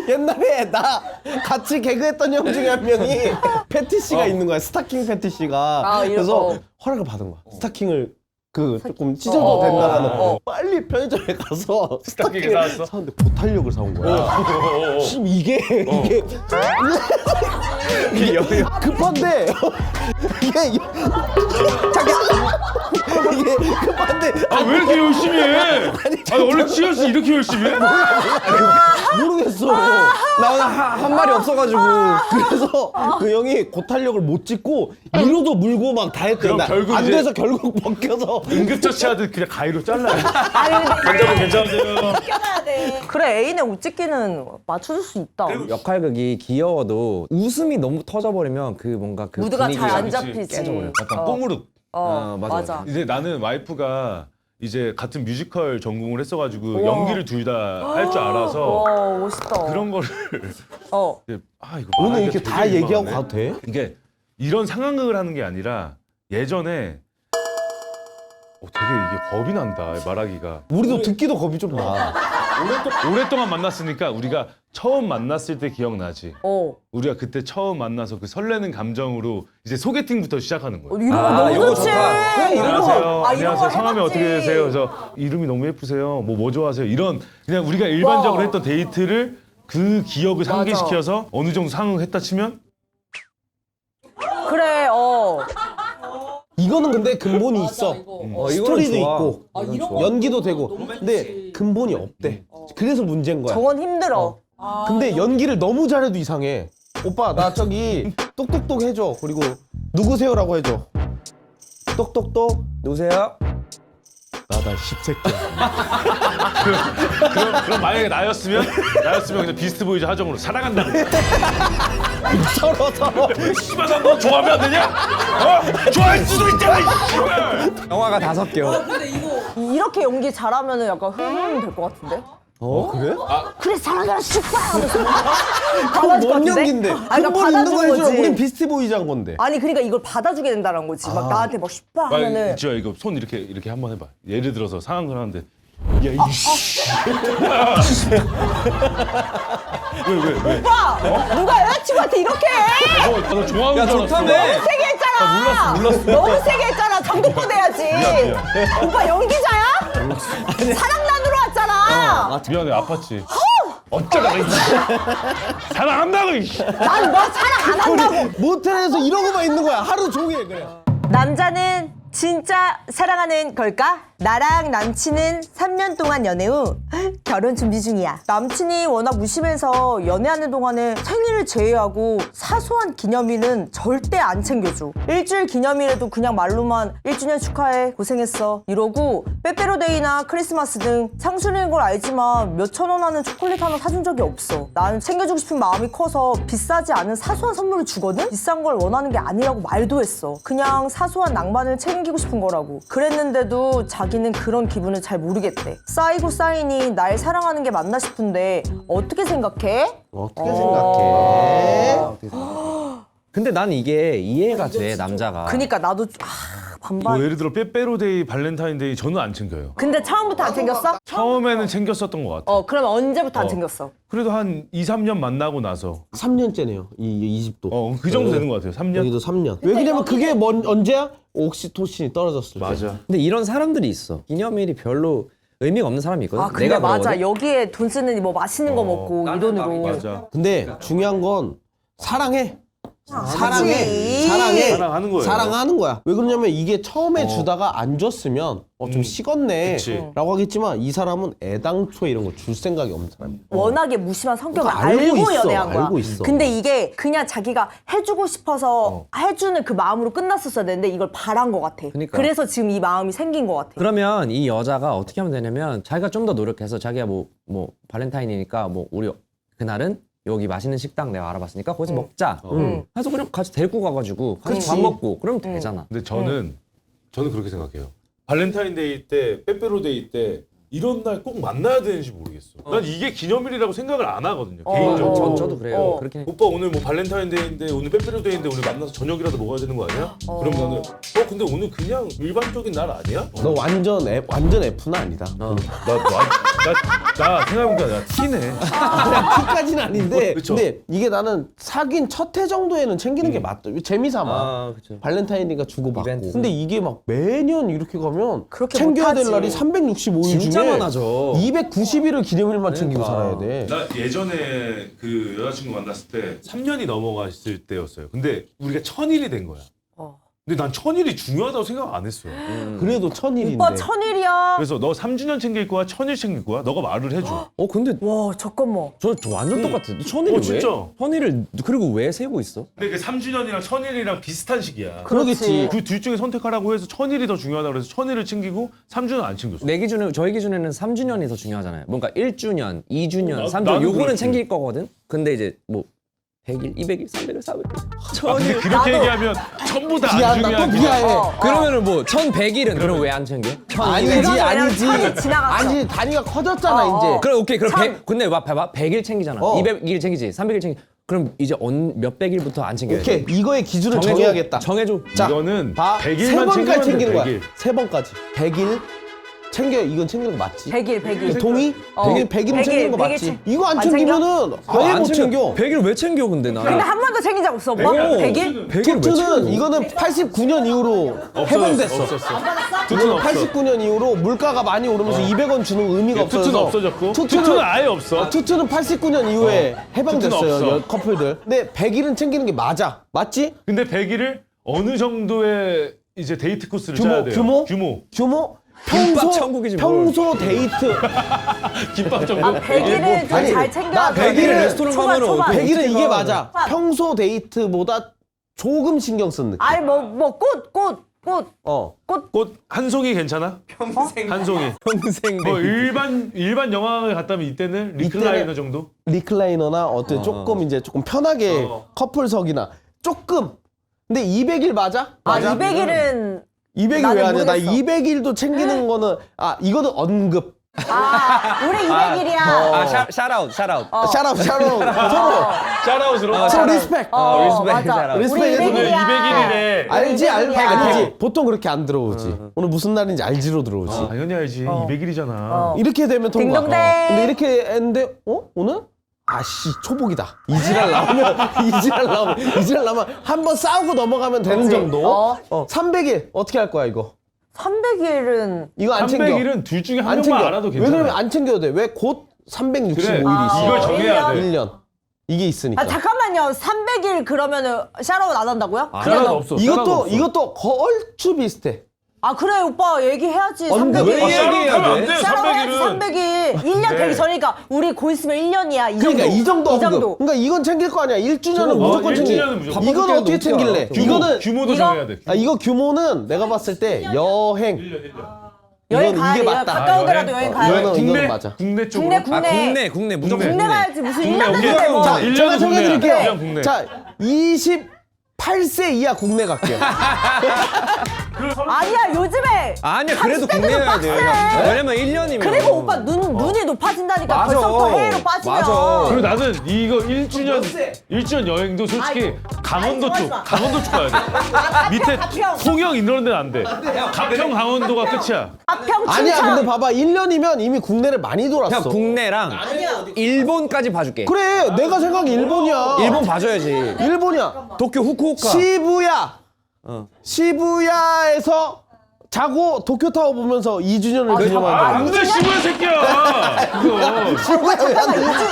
옛날에 나 같이 개그했던 형 중에 한 명이 패티시가 있는 거야. 스타킹 패티시가. 아, 그래서 어. 허락을 받은 거야. 스타킹을 그 조금 찢어도 된다라는 빨리 편의점에 가서 스타킹 사왔어? 사는데 보탄력을 사온 거야. 지금 이게 급한데 이게 이게 급한데 아 왜 이렇게 열심히 해? 아니 원래 치열씨 이렇게 열심히 해? 모르겠어. 나 오늘 한 말이 없어가지고. 그래서 그 형이 고탄력을 못 찍고 이로도 물고 막 다 했대. 그럼 결국 안 이제- 돼서 결국 벗겨서 응급처치하듯 그냥 가위로 잘라요. 아니 근데 환자분 괜찮으세요? 껴놔야 돼. 그래 애인의 옷 찢기는 맞춰줄 수 있다. 역할극이 귀여워도 웃음이 너무 터져버리면 그 뭔가 그 무드가 분위기가 잘 안 그치. 잡히지. 깨져버려. 약간 꽁무룩. 맞아. 맞아. 이제 나는 와이프가 이제 같은 뮤지컬 전공을 했어가지고 연기를 둘 다 할 줄 알아서 와 멋있다. 그런 거를 어. 이제 이거 오늘 말하기가 이렇게 되게 다 얘기하고 민망하네. 가도 돼? 이게 이런 상황극을 하는 게 아니라 예전에 되게 이게 겁이 난다 말하기가. 우리도 듣기도 겁이 좀 나. 오랫동안 만났으니까 우리가 처음 만났을 때 기억나지. 어. 우리가 그때 처음 만나서 그 설레는 감정으로 이제 소개팅부터 시작하는 거예요. 이런 거 아, 너무 요거 좋지. 좋다. 그래, 이런 거. 안녕하세요. 이런 거 안녕하세요. 성함이 해봤지. 어떻게 되세요? 그래서 이름이 너무 예쁘세요. 뭐 좋아하세요? 이런 그냥 우리가 일반적으로 와. 했던 데이트를 그 기억을 상기시켜서 어느 정도 상응했다 치면 그래 이거는 근데 근본이 있어. 이거는 스토리도 좋아. 있고 연기도 되고. 근데 근본이 없대. 그래서 문제인 거야. 정원 힘들어. 근데 연기를 너무 잘해도 이상해. 오빠 나 저기 똑똑똑 해줘. 그리고 누구세요라고 해줘. 똑똑똑. 누구세요? 나다 십새끼야. 그럼 만약에 나였으면 그냥 비스트 보이즈 하정으로 사랑한다. 서로 씨발 나너 좋아하면 안 되냐? 좋아할 수도 있잖아. 이 씨발. 영화가 5개. 이렇게 연기 잘하면은 약간 될 것 같은데? 그래? 그래 사랑하라 싶어. 받아줄 것 뭔 같은데? 연기인데? 아니, 그러니까 근본 있는 거 받아주는 해주라. 거지. 우린 비스트 보이즈 한 건데. 아니 그러니까 이걸 받아주게 된다는 거지. 막 나한테 막 싶어 하면은 지아 이거 손 이렇게 한번 해봐. 예를 들어서 상황을 하는데 야 이씨. 왜? 오빠 누가 여자친구한테 이렇게 해? 너 좋아하는 야, 줄 알았어. 좋다며. 세게 했잖아. 몰랐어. 너무 세게 했잖아. 장독권 해야지. 미안. 오빠 연기자야? 사랑난으로 왔잖아. 미안해 아팠지. 어쩌다가 이씨. 사랑한다고 이씨. 난 너 사랑 안 한다고. 모텔에서 이러고만 있는 거야. 하루 종일 그래. 남자는 진짜 사랑하는 걸까? 나랑 남친은 3년 동안 연애 후 결혼 준비 중이야. 남친이 워낙 무심해서 연애하는 동안에 생일을 제외하고 사소한 기념일은 절대 안 챙겨줘. 일주일 기념일에도 그냥 말로만 1주년 축하해 고생했어 이러고 빼빼로데이나 크리스마스 등 상술인 걸 알지만 몇천 원 하는 초콜릿 하나 사준 적이 없어. 나는 챙겨주고 싶은 마음이 커서 비싸지 않은 사소한 선물을 주거든? 비싼 걸 원하는 게 아니라고 말도 했어. 그냥 사소한 낭만을 챙기고 싶은 거라고. 그랬는데도 자기는 그런 기분을 잘 모르겠대. 쌓이고 쌓이니 날 사랑하는 게 맞나 싶은데 어떻게 생각해? 어떻게 생각해? 근데 난 이게 이해가 돼, 남자가. 그니까 나도 반반. 뭐 예를 들어 빼빼로데이, 발렌타인데이 저는 안 챙겨요. 근데 처음부터 안 챙겼어? 처음에는 챙겼었던 것 같아. 그러면 언제부터 안 챙겼어? 그래도 한 2, 3년 만나고 나서 3년째네요. 이 집도. 그 정도 되는 것 같아요. 3년? 여기도 3년. 왜냐면 그게 언제야? 옥시토신이 떨어졌을 때. 맞아. 근데 이런 사람들이 있어. 기념일이 별로 의미가 없는 사람이 있거든. 아 근데 맞아. 그러거든. 여기에 돈 쓰는 뭐 맛있는 거 먹고 이 돈으로. 맞아. 근데 중요한 건 사랑해. 사랑해. 그치. 사랑해. 사랑하는 거예요. 사랑하는 거야. 왜 그러냐면 이게 처음에 주다가 안 줬으면 좀 식었네 그치. 라고 하겠지만 이 사람은 애당초에 이런 거 줄 생각이 없는 사람이야. 워낙에 무심한 성격을 그러니까 알고 알고 있어, 연애한 거야. 알고 있어. 근데 이게 그냥 자기가 해주고 싶어서 해주는 그 마음으로 끝났었어야 되는데 이걸 바란 것 같아. 그러니까. 그래서 지금 이 마음이 생긴 것 같아. 그러면 이 여자가 어떻게 하면 되냐면 자기가 좀 더 노력해서 자기가 뭐 발렌타인이니까 뭐 우리 그날은 여기 맛있는 식당 내가 알아봤으니까 거기서 먹자. 그래서 그냥 같이 데리고 가가지고 같이 밥 먹고 그러면 되잖아. 근데 저는 그렇게 생각해요. 발렌타인데이 때, 빼빼로데이 때 이런 날 꼭 만나야 되는지 모르겠어. 난 이게 기념일이라고 생각을 안 하거든요. 개인적으로. 저도 그래요. 그렇게 오빠 오늘 뭐 발렌타인데이인데 오늘 빼빼로데이인데 우리 만나서 저녁이라도 먹어야 되는 거 아니야? 그럼 나는 근데 오늘 그냥 일반적인 날 아니야? 너 완전 F는 아니다. 나 생각해보니까 나 T네. 그냥 T까지는 아닌데 그쵸. 근데 이게 나는 사귄 첫 해 정도에는 챙기는 게 맞다. 재미삼아. 아, 그쵸. 발렌타인데이가 주고받고. 이벤트. 근데 이게 막 매년 이렇게 가면 그렇게 챙겨야 될 못하지. 날이 365일 진짜 중에 많아져. 290일을 기념일만 챙기고 그러니까. 살아야 돼. 나 예전에 그 여자친구 만났을 때 3년이 넘어갔을 때였어요. 근데 우리가 1000일이 된 거야. 근데 난 1000일이 중요하다고 생각 안 했어요. 그래도 1000일인데. 오빠 1000일이야. 그래서 너 3주년 챙길 거야? 1000일 챙길 거야? 너가 말을 해줘. 근데 와 잠깐만. 저 완전 똑같아. 천일을 왜? 진짜. 천일을 그리고 왜 세고 있어? 근데 그 3주년이랑 1000일이랑 비슷한 시기야. 그러겠지. 그 둘 중에 선택하라고 해서 1000일이 더 중요하다고 그래서 1000일을 챙기고 3주년 안 챙겼어. 내 기준에 저희 기준에는 3주년이 더 중요하잖아요. 뭔가 1주년, 2주년, 나- 3주년 나는 요거는 그렇지. 챙길 거거든. 근데 이제 뭐 100일, 200일, 300일, 400일. 아, 근데 그렇게 얘기하면 전부 다 안 비하한다. 또 중요하게. 비하해. 그러면은 뭐 1100일은 그럼 왜 안 챙겨? 아니지, 그건 아니지. 그냥 지나갔어. 아니, 단위가 커졌잖아, 이제. 그럼 오케이. 그럼 참. 근데 봐봐. 100일 챙기잖아. 어. 200일 챙기지. 300일 챙기. 그럼 이제 몇백 일부터 안 챙겨야 돼. 오케이. 이거의 기준을 정해야겠다. 정해줘. 자, 이거는 봐. 100일만 세 번까지 챙기면 돼, 챙기는 거야. 100일. 세 번까지. 100일 챙겨. 이건 챙기는 거 맞지? 100일. 동의? 100일 100일은 챙기는 거 100일 맞지? 챙- 이거 안 안 챙기면은 아예 안 못 챙겨. 100일 왜 챙겨 근데 나? 근데 한 번도 챙긴 적 없어 오빠? 100일? 100일 왜 챙겨? 투투는 이거는 89년 이후로 해방됐어. 없었어. 투투는 89년 이후로 물가가 많이 오르면서 200원 주는 의미가 예, 투투는 없어서 없어졌고 투투는 아예 없어. 투투는 89년 이후에 투투는 해방됐어요. 없어. 커플들. 근데 100일은 챙기는 게 맞아. 맞지? 근데 100일을 어느 정도의 이제 데이트 코스를 짜야 돼요. 규모? 김밥 천국이지 뭘. 평소 데이트. 김밥 정도. 100일은 좀 아니, 잘 챙겨야 나 돼. 100일 을 레스토랑 초반, 가면은 초반. 100일은 이게 맞아. 초반. 평소 데이트보다 조금 신경 쓴 느낌. 아니 꽃 꽃 한 송이 괜찮아? 한 송이. 평생 뭐 일반 영화를 갔다면 이때는 리클라이너 정도? 리클라이너나 어떤 조금 편하게 커플석이나 조금. 근데 200일 맞아? 아 200일은 200일 나는 왜 아니야? 나 모르겠어. 200일도 챙기는 거는 이거는 언급. 우리 200일이야. 샤라웃. 샤라웃 서로 샤라웃으로. 서로 리스펙. 맞아. 샤라웃. 우리 리스펙 해주네. 200일이야. 200일이래. 알지? 200일이야. 알지? 보통 그렇게 안 들어오지. 오늘 무슨 날인지 알지로 들어오지. 당연히 알지. 200일이잖아. 이렇게 되면 통과. 딩동댕. 근데 이렇게 했는데 오늘? 아씨 초복이다. 이지랄 나오면 한번 싸우고 넘어가면 되는 그치. 정도. 300일 어떻게 할 거야 이거? 300일은 이거 안 챙겨. 300일은 둘 중에 한 안 명만 챙겨. 알아도 왜 괜찮아. 그러면 안 챙겨도 돼? 왜 곧 365일이 그래. 있어? 이걸 정해야 돼. 1년. 이게 있으니까. 잠깐만요. 300일 그러면은 샤라웃 안 한다고요? 샤라웃 없어. 샤라웃 없어. 이것도 얼추 비슷해. 그래 오빠 얘기해야지. 언급. 300일. 왜 샤라웃 하면 안 돼. 샤라웃 해야지 300일은. 300일. 1년 네. 되기 전이니까 우리 곧 있으면 1년이야. 이 정도. 그러니까 이 정도 이 언급. 정도. 그러니까 이건 챙길 거 아니야. 1주년은 무조건 챙기. 1주년은 무조건. 이건 어떻게 챙길래? 이거는 규모도 이거? 정해야 돼. 이거 규모는 내가 봤을 때 여행. 여행 이건 가야 이게 돼. 맞다. 가까운 데라도 여행 가야 돼. 이거는 국내 맞아. 국내 쪽으로. 국내. 무조건 국내 가야지. 무슨 1년 국내, 됐는데 뭐. 자, 제가 1년은 정해드릴게요. 국내야. 1년 국내. 자, 28세 이하 국내 갈게요. 아니야 요즘에. 아니야 그래도 30대 돼도 국내여야 돼. 빡세. 왜냐면 1년이면. 그리고 오빠 눈이 높아진다니까. 맞아. 벌써부터 해외로 빠지면. 맞아. 그리고 나는 이거 1주년 여행도 솔직히 강원도 아이, 쪽 좋아, 강원도 쪽 가야 돼. 밑에 가평. 통영 이런 데는 안 돼. 가평 강원도가 끝이야. 가평 아니야, 춘천. 근데 봐봐. 1년이면 이미 국내를 많이 그냥 돌았어. 국내랑 일본까지 봐줄게. 그래, 내가 생각한 일본이야. 일본 봐줘야지. 일본이야. 도쿄 후쿠오카. 시부야에서 자고 도쿄타워 보면서 2주년을 기념하는 거야. 안돼 시부야 새끼야. 이거.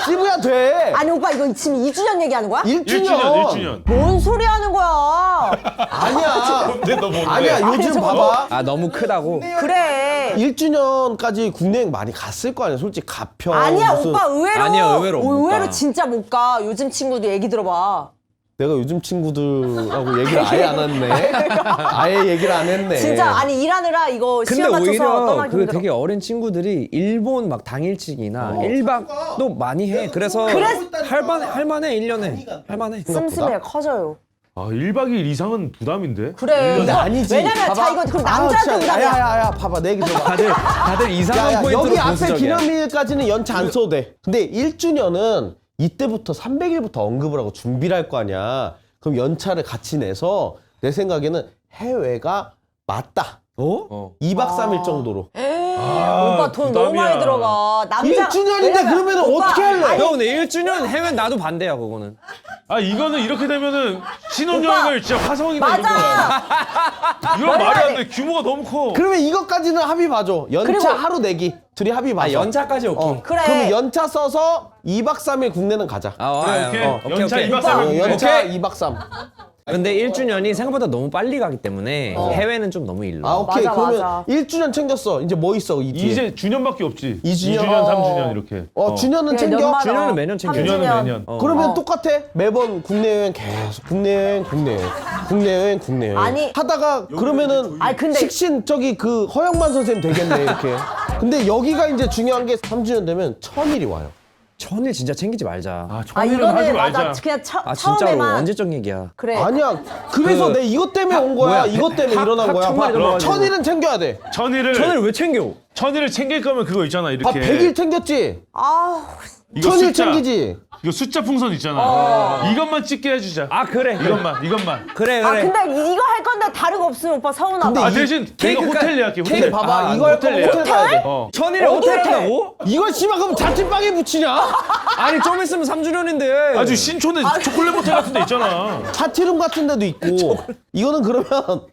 시부야 돼. 아니 오빠 이거 지금 2주년 얘기하는 거야? 1주년. 뭔 소리 하는 거야? 아니야. 근데 너 뭔데? 아니야, 요즘 저거 봐봐. 너무 크다고. 그래. 1주년까지 국내 여행 많이 갔을 거 아니야. 솔직히 가평. 아니야 무슨- 오빠 의외로. 아니야, 의외로 못 가. 진짜 못 가. 요즘 친구들 얘기 들어봐. 내가 요즘 친구들하고 얘기를 아예 안 했네. 아예 얘기를 안 했네. 진짜 아니 일하느라 이거 근데 시간 맞춰서 오히려 떠나기 그 힘들어. 되게 어린 친구들이 일본 막 당일치기나 1박도 많이 해. 그래서 할만해 1년에. 할만해. 씀씀해 커져요. 1박 2일 이상은 부담인데. 그래. 근데 이거 아니지. 왜냐면 봐봐. 자 이거 그럼 남자한테 부담이야. 야야야 봐봐 내 얘기 들어봐. 다들 이상한 야, 포인트로 여기 앞에 보수적이야. 기념일까지는 연차 안 써도 돼. 근데 1주년은 이때부터 300일부터 언급을 하고 준비를 할 거 아니야. 그럼 연차를 같이 내서 내 생각에는 해외가 맞다. 어? 2박 3일 정도로. 오빠 돈 너무 부담이야. 많이 들어가. 남자 1주년인데 그러면 오빠, 어떻게 할래? 아니, 형, 근데 1주년 해면 나도 반대야, 그거는. 아 이거는 이렇게 되면은 신혼여행을 진짜 화성이나 이런 맞아. 거야. 이건 말이 안 돼. 규모가 너무 커. 그러면 이것까지는 합의 봐줘. 연차 그리고- 하루 내기. 둘이 합의 봐줘. 연차까지 오케이. 그래. 그럼 연차 써서 2박 3일 국내는 가자. 오케이. 연차 2박 오빠. 3일. 연차 2박 3. 근데 1주년이 생각보다 너무 빨리 가기 때문에 해외는 좀 너무 일러. 아, 오케이. 맞아, 그러면 맞아. 1주년 챙겼어. 이제 뭐 있어, 이 뒤에? 이제 주년밖에 없지. 2주년? 2주년, 3주년 이렇게. 주년은 그래, 챙겨? 연말, 주년은 매년 챙겨. 주년은 매년. 그러면 똑같아. 매번 국내 여행 계속 국내 여행, 국내 여행, 국내 여행, 국내 여행. 아니. 하다가 그러면은 아니, 근데- 식신 저기 그 허영만 선생님 되겠네 이렇게. 근데 여기가 이제 중요한 게 3주년 되면 1000일이 와요. 1000일 진짜 챙기지 말자. 아, 아 천일은 하지 이거는 말자. 맞아. 그냥 아, 진짜로 처음에만 언제적 얘기야. 그래. 아니야. 그래서 그- 내 이것 때문에 온 거야. 뭐야, 이것 때문에 일어난 학 거야. 천만이 넘어가지고. 1000일은 챙겨야 돼. 천일을 왜 챙겨? 천일을 챙길 거면 그거 있잖아. 이렇게. 아, 100일 챙겼지? 아 이거 1000일 숫자. 챙기지? 이거 숫자 풍선 있잖아. 이것만 찍게 해주자. 아, 그래. 이것만. 그래, 아 그래. 근데 이거 할 건데 다른 거 없으면 오빠 서운하다. 아 대신 내가 호텔 예약해. 근데 호텔. 봐봐. 이거 할 거면 호텔 가야 돼. 1000일에 호텔 한다고? 이걸 씨발 그럼 자취방에 붙이냐? 아니, 좀 있으면 3주년인데. 아주 신촌에 초콜릿 모텔 같은 데 있잖아. 파티룸 같은 데도 있고. 이거는 그러면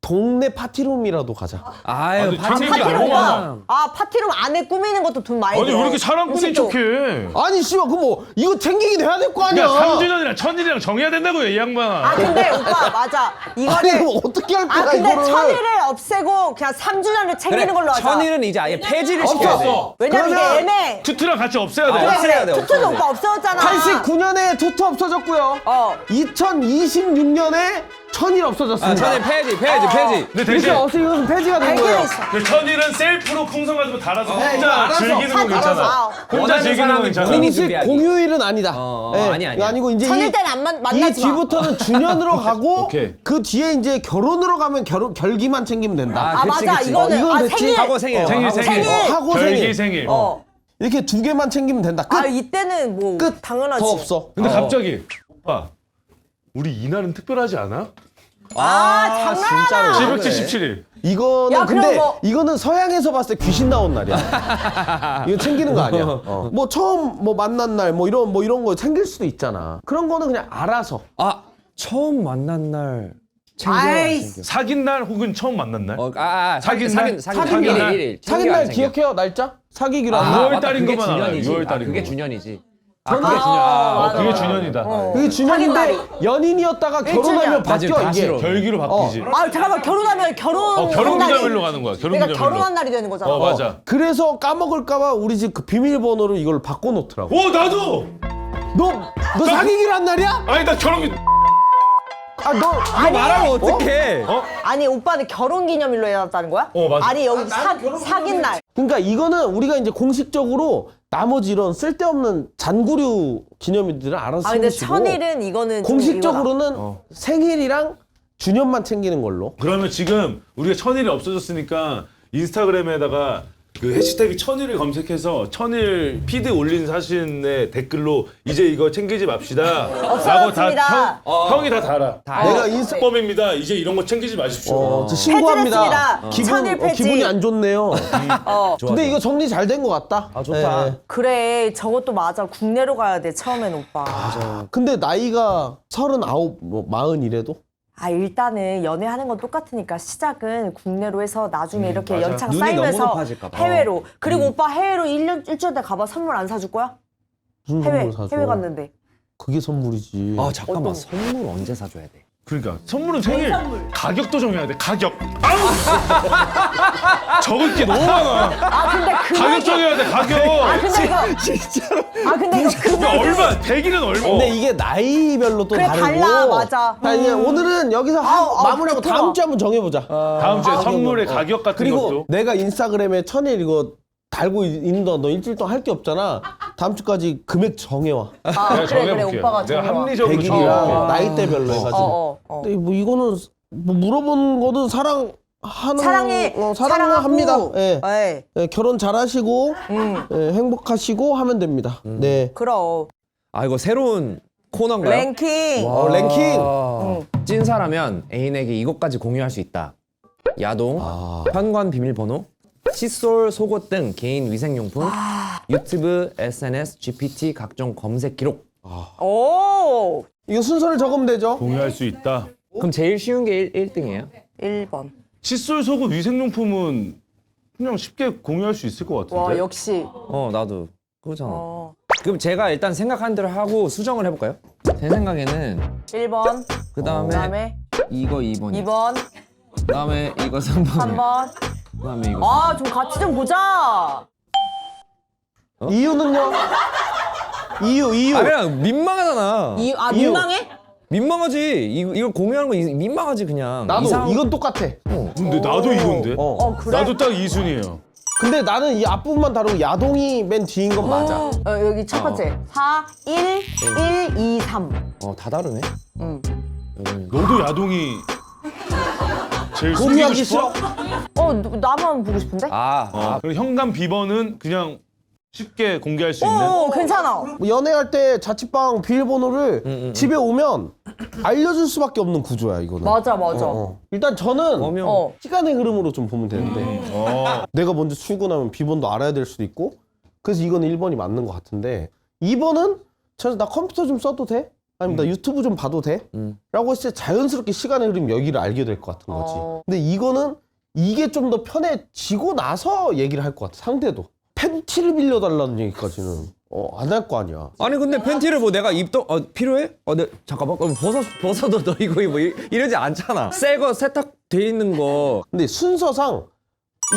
동네 파티룸이라도 가자. 아유, 아니, 파티룸 파티룸 파티룸 너무 오빠. 아 파티룸 안에 꾸미는 것도 돈 많이 아니 들어. 왜 이렇게 사랑꾼인 음식도. 척해? 아니 씨발 그 뭐 이거 챙기긴 해야 될 거 아니야. 야 3주년이랑 천일이랑 정해야 된다고요 이 양반아. 아 근데 오빠 맞아. 아니 이거를 그럼 어떻게 할 거야 아 근데 이거를. 천일을 없애고 그냥 3주년을 챙기는 걸로 하자. 1000일은 이제 아예 폐지를 시켜야 돼. 왜냐면 그러면 이게 애매해. 투투랑 같이 없애야 돼. 그래 없애야 그래. 돼, 투투는 없애야 돼. 오빠 없애졌잖아. 89년에 투투 없어졌고요. 2026년에 1000일 없어졌습니다. 1000일 폐지. 근데 이렇게 대신 없어지면 폐지가 된 거예요. 있어. 그 천일은 셀프로 풍선 가지고 달아서 혼자 알아서. 즐기는 거 괜찮아. 알아서. 혼자 원하는 즐기는 거 사람은 괜찮아. 본인이 공식 준비하기. 공휴일은 아니다. 아니야. 이거 아니고 이제 천일 때는 안 이 만나지 마. 뒤부터는 주년으로 가고 오케이. 그 뒤에 이제 결혼으로 가면 결기만 챙기면 된다. 아 맞아 그치. 이거는 이건 아 됐지. 생일. 하고 생일. 생일 하고 생일. 하고 결기 생일. 생일. 이렇게 두 개만 챙기면 된다. 끝. 아 이때는 뭐 끝. 당연하지. 더 없어. 근데 갑자기 오빠 우리 이날은 특별하지 않아? 아 장난하나. 777일. 이거는 야, 그럼 근데 뭐- 이거는 서양에서 봤을 때 귀신 나온 날이야. 이거 챙기는 거 아니야. 뭐 처음 뭐 만난 날 뭐 이런 거 챙길 수도 있잖아. 그런 거는 그냥 알아서. 아, 처음 만난 날 아이, 챙겨. 사귄 날 혹은 처음 만난 날? 사귄 사귄 사귄 날. 날. 사귄 날 기억해요 날짜? 사귀기로 한 아, 날. 6월 맞다. 달인 그게 것만 알아. 주년이지. 6월 달인 그게 거. 주년이지. 저는- 그게 주년. 그게 주년이다. 그게 주년인데 사귄 연인이었다가 결혼하면 맞아, 바뀌어 다 이게. 싫어. 결기로 바뀌지. 아 잠깐만 결혼하면 결혼 결혼 날이- 기념일로 가는 거야. 결혼 내가 기념일로. 결혼한 날이 되는 거잖아. 맞아. 그래서 까먹을까봐 우리 집 그 비밀번호를 이걸 바꿔놓더라고. 오 나도. 너 사귀기로 한 날이야? 아니 나 결혼 기. 너 말하면 어떡해. 아니 오빠는 결혼 기념일로 해놨다는 거야? 맞아. 아니 여기 사귄 날. 그러니까 이거는 우리가 이제 공식적으로 나머지 이런 쓸데없는 잔구류 기념일들은 알아서 아 근데 챙기시고 천일은 이거는 좀 공식적으로는 생일이랑 주년만 챙기는 걸로. 그러면 지금 우리가 천일이 없어졌으니까 인스타그램에다가 그 해시태그 천일을 검색해서 천일 피드 올린 사진의 댓글로 이제 이거 챙기지 맙시다. 라고 없어졌습니다. 형이 다 달아. 내가 인스타 범입니다. 이제 이런 거 챙기지 마십시오. 저 신고합니다. 폐지됐습니다. 천일 폐지. 기분이 안 좋네요. 좋아, 근데 좋아. 이거 정리 잘 된 것 같다. 아, 좋다. 예. 그래 저것도 맞아 국내로 가야 돼 처음엔 오빠. 근데 나이가 39, 뭐 40이래도 아 일단은 연애하는 건 똑같으니까 시작은 국내로 해서 나중에 이렇게 맞아. 연차가 눈이 너무 쌓이면서 높아질까 봐. 해외로. 그리고 오빠 해외로 일주일 때 가봐 선물 안 사줄 거야? 무슨 해외 선물 사줘? 해외 갔는데. 그게 선물이지. 아, 잠깐만. 어떤- 선물 언제 사줘야 돼? 그러니까 선물은 생일 가격도 정해야 돼. 가격. 아우! 적을 게 너무 많아. 아 근데 가격 정해야 돼. 가격. 아 근데 이거 진짜로. 아 근데 이거 금액이 얼마? 100일은 얼마? 근데 이게 나이별로 또 그래, 다르고. 달라, 맞아. 자, 이제 오늘은 여기서 마무리하고 좋더라. 다음 주에 한번 정해보자. 다음 주에 선물의 가격 같은 그리고 것도. 내가 인스타그램에 천일 이거 달고 있는 동안 너 일주일 동안 할 게 없잖아. 다음 주까지 금액 정해와. 아 내가 그래 정해볼게요. 오빠가 내가 정해와. 합리적으로 100일이랑 정해볼게. 나이대별로 해가지고. 근데 뭐 이거는 뭐 물어보는 거는 사랑하는 사랑해. 사랑을 사랑하고. 합니다. 예. 네. 예, 결혼 잘하시고 예, 행복하시고 하면 됩니다. 네. 그럼 아, 이거 새로운 코너인가요? 랭킹. 랭킹. 찐사라면 애인에게 이것까지 공유할 수 있다. 야동, 현관 비밀번호, 칫솔, 속옷 등 개인 위생용품, 유튜브, SNS, GPT 각종 검색 기록. 오 이거 순서를 적으면 되죠? 공유할 수 있다. 그럼 제일 쉬운 게 1등이에요? 1번. 칫솔, 속옷, 위생용품은 그냥 쉽게 공유할 수 있을 것 같은데. 와 역시. 나도 그거잖아. 그럼 제가 일단 생각한 대로 하고 수정을 해볼까요? 제 생각에는 1번. 그다음에 이거 2번이. 2번. 그다음에 이거 3번이에요. 3번. 그다음에 이거. 아 좀 같이 좀 보자. 이유는요? 이유. 그냥 민망하잖아. 민망해? 민망하지. 이거 공유하는 거 민망하지 그냥. 나도 이건 똑같아. 근데 나도 이건데. 그래? 나도 딱 2순위예요. 근데 나는 이 앞부분만 다르고 야동이 맨 뒤인 건 맞아. 여기 첫 번째. 4, 1, 1, 2, 3. 다 다르네. 너도 야동이 제일 숨기고 공유하기 싶어? 싫어? 나만 보고 싶은데? 그리고 현관 비번은 그냥 쉽게 공개할 수 있는. 괜찮아. 뭐 연애할 때 자취방 비밀번호를 집에 오면 알려줄 수밖에 없는 구조야 이거는. 맞아. 일단 저는 어명. 시간의 흐름으로 좀 보면 되는데 내가 먼저 출근하면 비번도 알아야 될 수도 있고 그래서 이거는 1번이 맞는 것 같은데 2번은 나 컴퓨터 좀 써도 돼? 아니면 나 유튜브 좀 봐도 돼? 라고 했을 때 자연스럽게 시간의 흐름 여기를 알게 될 것 같은 거지. 근데 이거는 이게 좀 더 편해지고 나서 얘기를 할 것 같아 상대도. 팬티를 빌려달라는 얘기까지는 안 할 거 아니야. 아니 근데 팬티를 뭐 내가 입던 필요해? 네, 잠깐만. 벗어도 너 이거 이러지 않잖아. 새 거 세탁돼 있는 거. 근데 순서상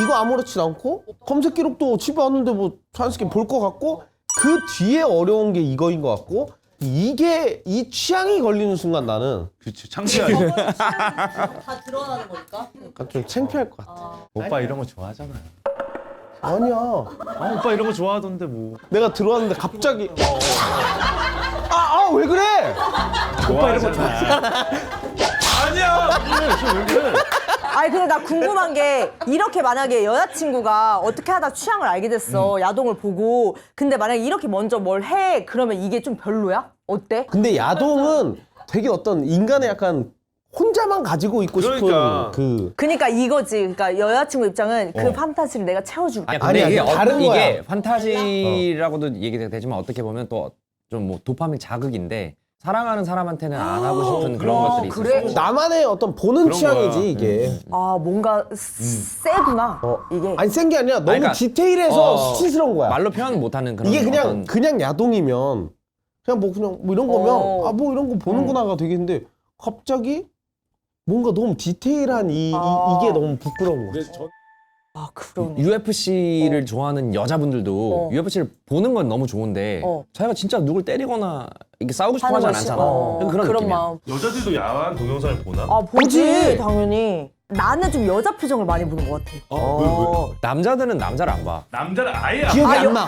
이거 아무렇지도 않고 검색 기록도 집에 왔는데 뭐 자연스럽게 볼 것 같고 그 뒤에 어려운 게 이거인 것 같고 이게 이 취향이 걸리는 순간 나는 그치, 창피하지. 다 드러나는 거니까. 약간 좀 창피할 것 같아. 오빠 이런 거 좋아하잖아요. 아니야. 오빠 이런 거 좋아하던데 뭐. 내가 들어왔는데 갑자기 왜 그래? 오빠 이런 거 좋아하잖아. 아니야. 왜 그래? 아니 근데 나 궁금한 게 이렇게 만약에 여자친구가 어떻게 하다 취향을 알게 됐어. 야동을 보고. 근데 만약에 이렇게 먼저 뭘 해. 그러면 이게 좀 별로야? 어때? 근데 야동은 되게 어떤 인간의 약간 혼자만 가지고 있고 그러니까. 싶은 그러니까 이거지. 그러니까 여자친구 입장은 그 판타지를 내가 채워줄게. 야, 근데 아니야, 이게 다른 이게 거야. 판타지라고도 얘기가 되지만 어떻게 보면 또 좀 뭐 도파민 자극인데 사랑하는 사람한테는 안 하고 싶은 그런 것들이 있어. 그래? 나만의 어떤 보는 그런 취향이지 거야. 이게. 뭔가 세구나. 이게. 아니 센 게 아니라 너무 그러니까, 디테일해서 수치스러운 거야. 말로 표현 못하는 그런 이게 어떤- 그냥 야동이면 그냥 뭐 이런 거면 뭐 이런 거 보는구나가 되겠는데 갑자기 뭔가 너무 디테일한 이게 너무 부끄러운 거야. 그러네. UFC를 좋아하는 여자분들도 UFC를 보는 건 너무 좋은데 자기가 진짜 누굴 때리거나 이렇게 싸우고 싶어 하진 않잖아. 그런 느낌이야. 마음. 여자들도 야한 동영상을 보나? 보지 당연히. 나는 좀 여자 표정을 많이 보는 것 같아. 남자들은 남자를 안 봐. 남자는 아예 안 기억이 안 나.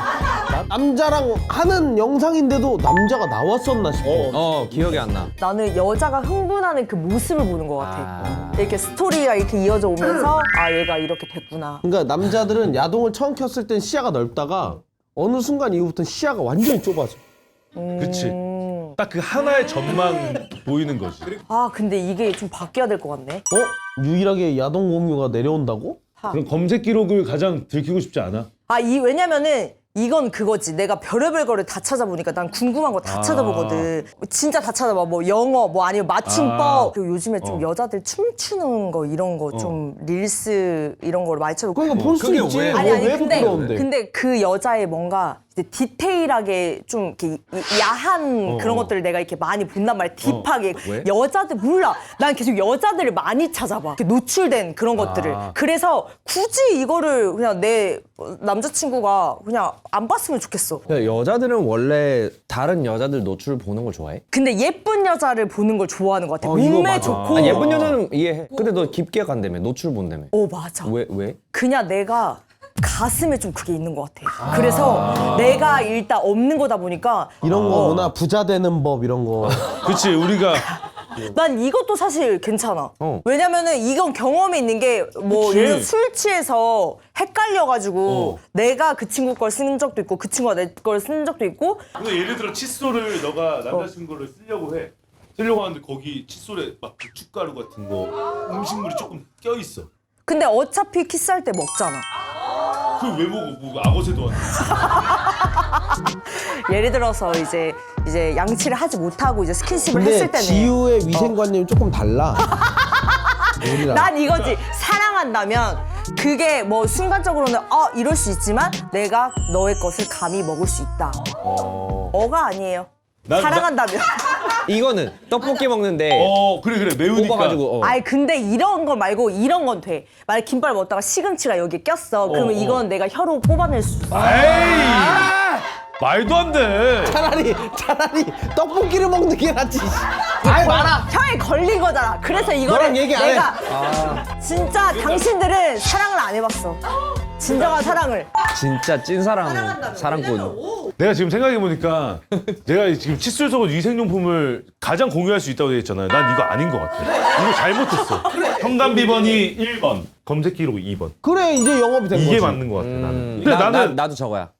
남자랑 하는 영상인데도 남자가 나왔었나 싶어. 기억이 안 나. 나는 여자가 흥분하는 그 모습을 보는 것 같아. 아. 이렇게 스토리가 이렇게 이어져 오면서 얘가 이렇게 됐구나. 그러니까 남자들은 야동을 처음 켰을 땐 시야가 넓다가 어느 순간 이후부터 시야가 완전히 좁아져. 그치. 딱 그 하나의 점만 보이는 거지. 근데 이게 좀 바뀌어야 될 것 같네. 유일하게 야동 공유가 내려온다고? 그럼 검색 기록을 가장 들키고 싶지 않아? 왜냐면은 이건 그거지. 내가 별의별 거를 다 찾아보니까 난 궁금한 거 다 찾아보거든. 진짜 다 찾아봐. 뭐 영어, 뭐 아니면 맞춤법. 그리고 요즘에 좀 여자들 춤추는 거 이런 거 좀 릴스 이런 거를 많이 찾아보고. 그러니까 볼 수 그게 있지. 왜? 왜 부끄러운데? 근데 그 여자의 뭔가 이제 디테일하게 좀 이렇게 야한 그런 것들을 내가 이렇게 많이 본단 말이야. 딥하게. 왜? 여자들 몰라. 난 계속 여자들을 많이 찾아봐. 이렇게 노출된 그런 것들을. 그래서 굳이 이거를 그냥 내 남자친구가 그냥 안 봤으면 좋겠어. 여자들은 원래 다른 여자들 노출 보는 걸 좋아해? 근데 예쁜 여자를 보는 걸 좋아하는 것 같아. 이거 몸매 맞아. 좋고. 아니, 예쁜 여자는 이해해. 근데 너 깊게 간다며. 노출 본다며. 맞아. 왜? 그냥 내가 가슴에 좀 그게 있는 것 같아. 그래서 내가 일단 없는 거다 보니까 이런 거구나. 부자 되는 법 이런 거. 그치, 우리가. 난 이것도 사실 괜찮아. 왜냐면은 이건 경험이 있는 게 뭐 그치. 예를 들어 술 취해서 헷갈려가지고 내가 그 친구 걸 쓰는 적도 있고 그 친구가 내 걸 쓰는 적도 있고. 근데 예를 들어 칫솔을 너가 남자친구를 쓰려고 해. 쓰려고 하는데 거기 칫솔에 막 고춧가루 같은 거 음식물이 조금 껴있어. 근데 어차피 키스할 때 먹잖아. 그걸 왜 먹어? 뭐 악어새도 아니고. 예를 들어서 이제 양치를 하지 못하고 이제 스킨십을 근데 했을 때는 지우의 위생관념이 조금 달라. 우리랑. 난 이거지. 사랑한다면 그게 뭐 순간적으로는 이럴 수 있지만 내가 너의 것을 감히 먹을 수 있다. 어가 아니에요. 사랑한다면. 이거는 떡볶이 먹는데 그래 매우니까. 뽑아가지고 아이 근데 이런 거 말고 이런 건 돼. 만약 김밥 먹다가 시금치가 여기에 꼈어. 그러면 이건 내가 혀로 뽑아낼 수 있어. 에이 말도 안 돼. 차라리 떡볶이를 먹는 게 낫지. 아이 말아. 혀에 걸린 거잖아. 그래서 이거를 너랑 얘기 안 해. 내가 진짜 당신들은 사랑을 안 해봤어. 진정한 사랑을. 진짜 사랑꾼. 내가 지금 생각해 보니까 내가 지금 칫솔 속옷 위생용품을 가장 공유할 수 있다고 했잖아요. 난 이거 아닌 것 같아. 이거 잘못했어. 현관 비번이 1번, 검색 기록 2번. 그래 이제 영업이 된 거지. 이게 맞는 것 같아 나는. 근데 나는 나도 저거야.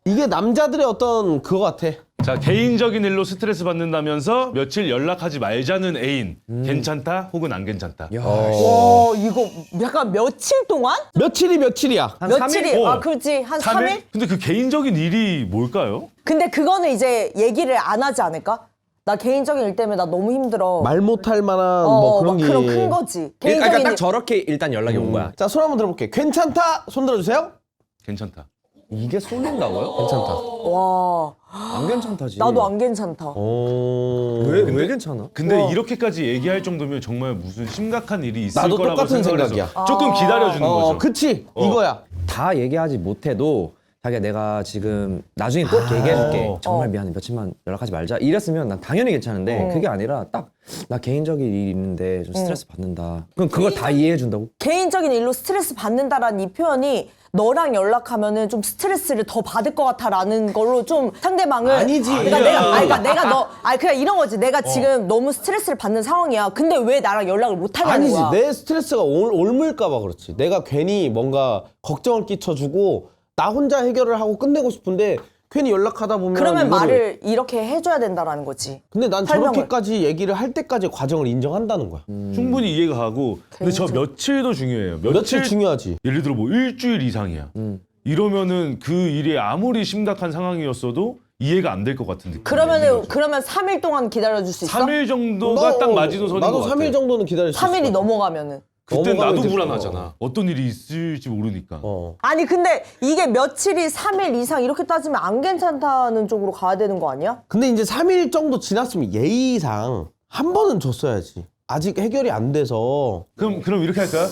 이게 남자들의 어떤 그거 같아. 자 개인적인 일로 스트레스 받는다면서 며칠 연락하지 말자는 애인 괜찮다 혹은 안 괜찮다. 야, 와 이거 약간 며칠 동안? 며칠이야? 한 며칠이 3일? 아 그렇지 한 3일? 근데 그 개인적인 일이 뭘까요? 근데 그거는 이제 얘기를 안 하지 않을까? 나 개인적인 일 때문에 나 너무 힘들어. 말 못할 만한 뭐 그런 막 게. 그런 큰 거지. 그러니까 개인적인 딱 일. 저렇게 일단 연락이 온 거야. 자, 손 한번 들어볼게. 괜찮다. 손 들어주세요. 괜찮다. 이게 쏠린다고요? 괜찮다. 와 안 괜찮다지. 나도 안 괜찮다. 왜 괜찮아? 근데 와. 이렇게까지 얘기할 정도면 정말 무슨 심각한 일이 있을 나도 거라고 똑같은 생각을 해서 생각이야. 조금 기다려주는 거죠. 그치. 이거야. 다 얘기하지 못해도 자기야 내가 지금 나중에 꼭 얘기해줄게. 정말 어. 미안해 며칠만 연락하지 말자. 이랬으면 난 당연히 괜찮은데 그게 아니라 딱 나 개인적인 일이 있는데 좀 스트레스 받는다. 그럼 그걸 다 이해해준다고? 개인적인 일로 스트레스 받는다라는 이 표현이 너랑 연락하면은 좀 스트레스를 더 받을 것 같아라는 걸로 좀 상대방을 아니지. 그러니까 그냥 이런 거지. 내가 지금 너무 스트레스를 받는 상황이야. 근데 왜 나랑 연락을 못 하냐는 아니지. 거야. 내 스트레스가 옮을까봐 그렇지. 내가 괜히 뭔가 걱정을 끼쳐주고 나 혼자 해결을 하고 끝내고 싶은데 괜히 연락하다 보면 그러면 이거를- 말을 이렇게 해줘야 된다라는 거지. 근데 난 설명을. 저렇게까지 얘기를 할 때까지 과정을 인정한다는 거야. 충분히 이해가 가고 근데 저 며칠도 중요해요. 며칠 중요하지. 예를 들어 뭐 일주일 이상이야. 이러면은 그 일이 아무리 심각한 상황이었어도 이해가 안 될 것 같은 느낌. 그러면 3일 동안 기다려줄 수 있어? 3일 정도가 딱 마지노선인 것 나도 같아. 3일 정도는 기다릴 수 있어. 3일이 넘어가면은. 그때 넘어가면 나도 이제 불안하잖아. 어떤 일이 있을지 모르니까. 아니 근데 이게 며칠이 3일 이상 이렇게 따지면 안 괜찮다는 쪽으로 가야 되는 거 아니야? 근데 이제 3일 정도 지났으면 예의상 한 번은 줬어야지. 아직 해결이 안 돼서. 그럼 이렇게 할까요?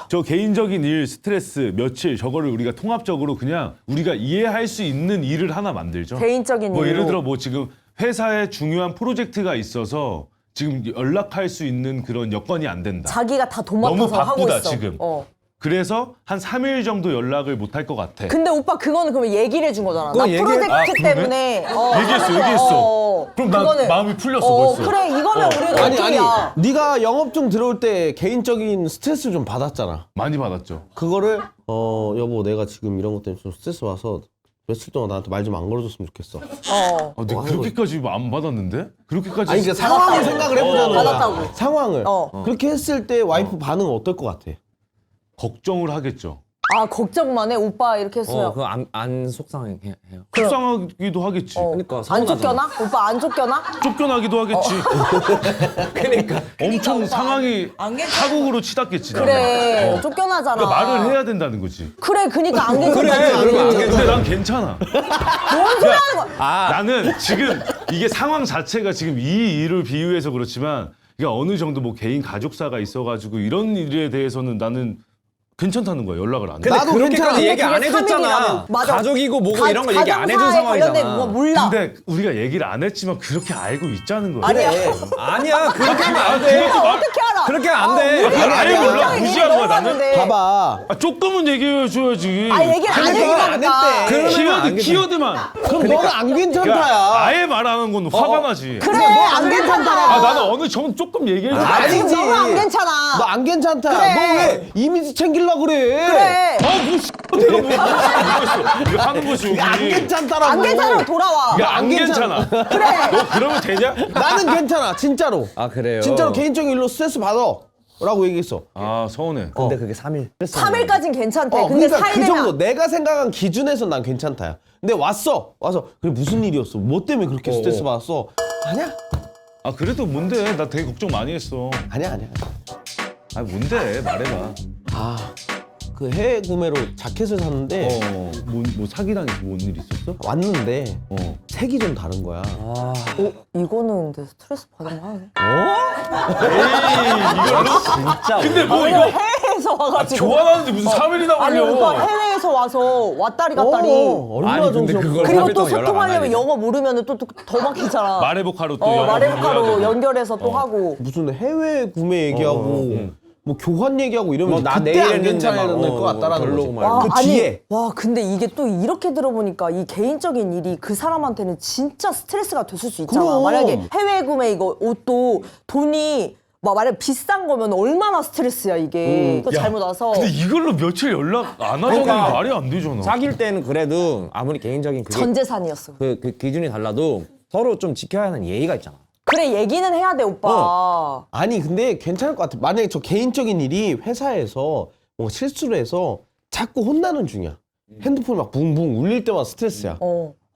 저 개인적인 일 스트레스 며칠 저거를 우리가 통합적으로 그냥 우리가 이해할 수 있는 일을 하나 만들죠. 개인적인 뭐 일로. 예를 들어 뭐 지금 회사에 중요한 프로젝트가 있어서 지금 연락할 수 있는 그런 여건이 안 된다. 자기가 다 돈 너무 맡아서 하고 바쁘다, 있어. 지금. 그래서 한 3일 정도 연락을 못 할 것 같아. 근데 오빠 그거는 그러면 얘기를 해준 거잖아. 나 그건 프로젝트 아, 그러네? 때문에 얘기했어. 그럼 나 마음이 풀렸어, 벌써. 그래 이거면 우리가 아니 오케이야. 네가 영업증 들어올 때 개인적인 스트레스 좀 받았잖아. 많이 받았죠. 그거를 여보 내가 지금 이런 것 때문에 좀 스트레스 와서 며칠 동안 나한테 말 좀 안 걸어줬으면 좋겠어. 아, 근데 그렇게까지 안 받았는데? 그렇게까지. 아니 그러니까 상황을 생각을 해보자는 거야. 받았다고. 상황을. 어. 그렇게 했을 때 와이프 반응은 어떨 것 같아? 걱정을 하겠죠. 아 걱정만 해 오빠 이렇게 했어요. 그거 안 속상해요. 속상하기도 하겠지. 그러니까 안 서운하잖아. 쫓겨나? 오빠 안 쫓겨나? 쫓겨나기도 하겠지. 그러니까 엄청 상황이 파국으로 치닫겠지. 나는. 그래 쫓겨나잖아. 그러니까 말을 해야 된다는 거지. 그래 그니까 안 괜찮다. 그러면 안 근데 난 괜찮아. 뭔 소리 하는 거야? 나는 지금 이게 상황 자체가 지금 이 일을 비유해서 그렇지만 이게 어느 정도 뭐 개인 가족사가 있어가지고 이런 일에 대해서는 나는 괜찮다는 거야. 연락을 안 해. 근데 나도 괜찮아. 그렇게까지 얘기 안 그게 해줬잖아. 3일이라면. 맞아. 가족이고 뭐고 이런 거 얘기 안 해준 가정사에 관련된 상황이잖아. 거 몰라. 근데 우리가 얘기를 안 했지만 그렇게 알고 있자는 거야. 아니야. 아니야 그렇게 하면 안 돼. 그것도 말- 어떻게 알아? 그렇게 안 돼. 우리 아예 몰라. 굉장히 무시한 거야, 나는. 넘어갔는데. 봐봐. 조금은 얘기해줘야지. 아 얘기를 안 그러니까 안 해주니까. 했대. 키워드만. 그럼 너는 안 괜찮다야. 아예 말 안 하는 건 화가 나지. 그래 안 괜찮다. 아 나는 어느 정 조금 얘기해줘. 지금 아니지. 너무 안 괜찮아. 너 안 괜찮다. 그래. 너 왜 이미지 챙기려고 그래? 그래. 내가 뭐 이거 하는 거지 여기. 안 괜찮다라고. 안 괜찮으면 돌아와. 야, 안 괜찮아. 그래. 너 그러면 되냐? 나는 괜찮아. 진짜로. 아 그래요. 진짜로 개인적인 일로 스트레스 받아. 라고 얘기했어. 아 서운해. 근데 그게 3일. 3일까진 괜찮대. 근데 그러니까 4일 그 되면 정도 내가 생각한 기준에서 난 괜찮다야. 근데 와서 그래 무슨 일이었어? 뭐 때문에 그렇게 스트레스 받았어? 아니야. 아 그래도 뭔데? 나 되게 걱정 많이 했어. 아니야. 아 뭔데? 말해봐. 그 해외 구매로 자켓을 샀는데 뭐 사기당해서 뭔 일 있었어? 왔는데 어. 색이 좀 다른 거야. 이거는 근데 스트레스 받을만 하네. 진짜. 근데 뭐 왜냐면 이거 해외에서 와가지고. 교환하는데 무슨 3일이나 아니 걸려? 오빠 해외에서 와서 왔다리 갔다리. 얼마나 아니, 근데 정신없어. 그걸 그리고 3일 또 동안 연락 안 소통하려면 하게 영어 모르면 또 더 막히잖아. 말해보카로 또 영어 말해보카로 공부해야 되고. 연결해서 또 하고. 무슨 해외 구매 얘기하고 뭐 교환 얘기하고 이러면 나 그때 내일 안 했는데 괜찮을 막, 것 같다라는 별로 거지. 말고. 그 뒤에 와 근데 이게 또 이렇게 들어보니까 이 개인적인 일이 그 사람한테는 진짜 스트레스가 됐을 수 있잖아. 그럼. 만약에 해외 구매 이거 옷도 돈이 막 만약 비싼 거면 얼마나 스트레스야 이게. 또 야, 잘못 와서. 근데 이걸로 며칠 연락 안 하자는 그러니까. 말이 안 되잖아. 사귈 때는 그래도 아무리 개인적인 그게 전 재산이었어. 그 기준이 달라도 서로 좀 지켜야 하는 예의가 있잖아. 그래 얘기는 해야 돼 오빠. 아니 근데 괜찮을 것 같아. 만약에 저 개인적인 일이 회사에서 뭔가 실수를 해서 자꾸 혼나는 중이야. 핸드폰이 막 붕붕 울릴 때마다 스트레스야.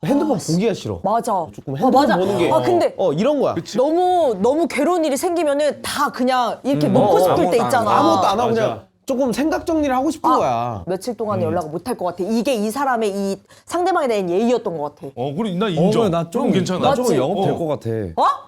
핸드폰 보기가 싫어. 맞아. 조금 핸드폰 맞아. 보는 게 근데 이런 거야. 너무 괴로운 일이 생기면은 다 그냥 이렇게 먹고 싶을 때 아무것도 안 있잖아. 아무것도 안 하고 맞아. 그냥 조금 생각 정리를 하고 싶은 거야. 며칠 동안 연락을 못 할 것 같아. 이게 이 사람의 이 상대방에 대한 예의였던 것 같아. 그래 나 인정. 그럼 괜찮아. 나 조금 맞지? 영업 될 것 같아.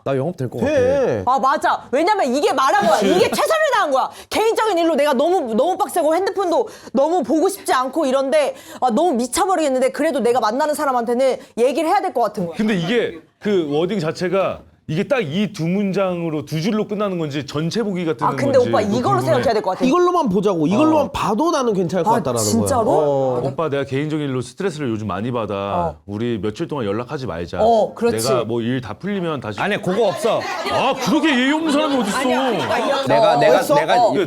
나 영업 될 것 같아. 돼. 아 맞아. 왜냐면 이게 말한 거야. 이게 최선을 다한 거야. 개인적인 일로 내가 너무 빡세고 핸드폰도 너무 보고 싶지 않고 이런데 너무 미쳐버리겠는데 그래도 내가 만나는 사람한테는 얘기를 해야 될 것 같은 거야. 근데 이게 그 워딩 자체가 이게 딱 이 두 문장으로 두 줄로 끝나는 건지 전체 보기 같은 건지. 근데 오빠 너 이걸로 궁금해. 생각해야 될 것 같아. 이걸로만 보자고. 이걸로만 봐도 나는 괜찮을 것 같다라는 거야. 진짜로? 오빠 내가 개인적인 일로 스트레스를 요즘 많이 받아. 우리 며칠 동안 연락하지 말자. 그렇지. 내가 뭐 일 다 풀리면 다시. 아니 그거 없어. 그렇게 예의 없는 사람이 어딨어? 내가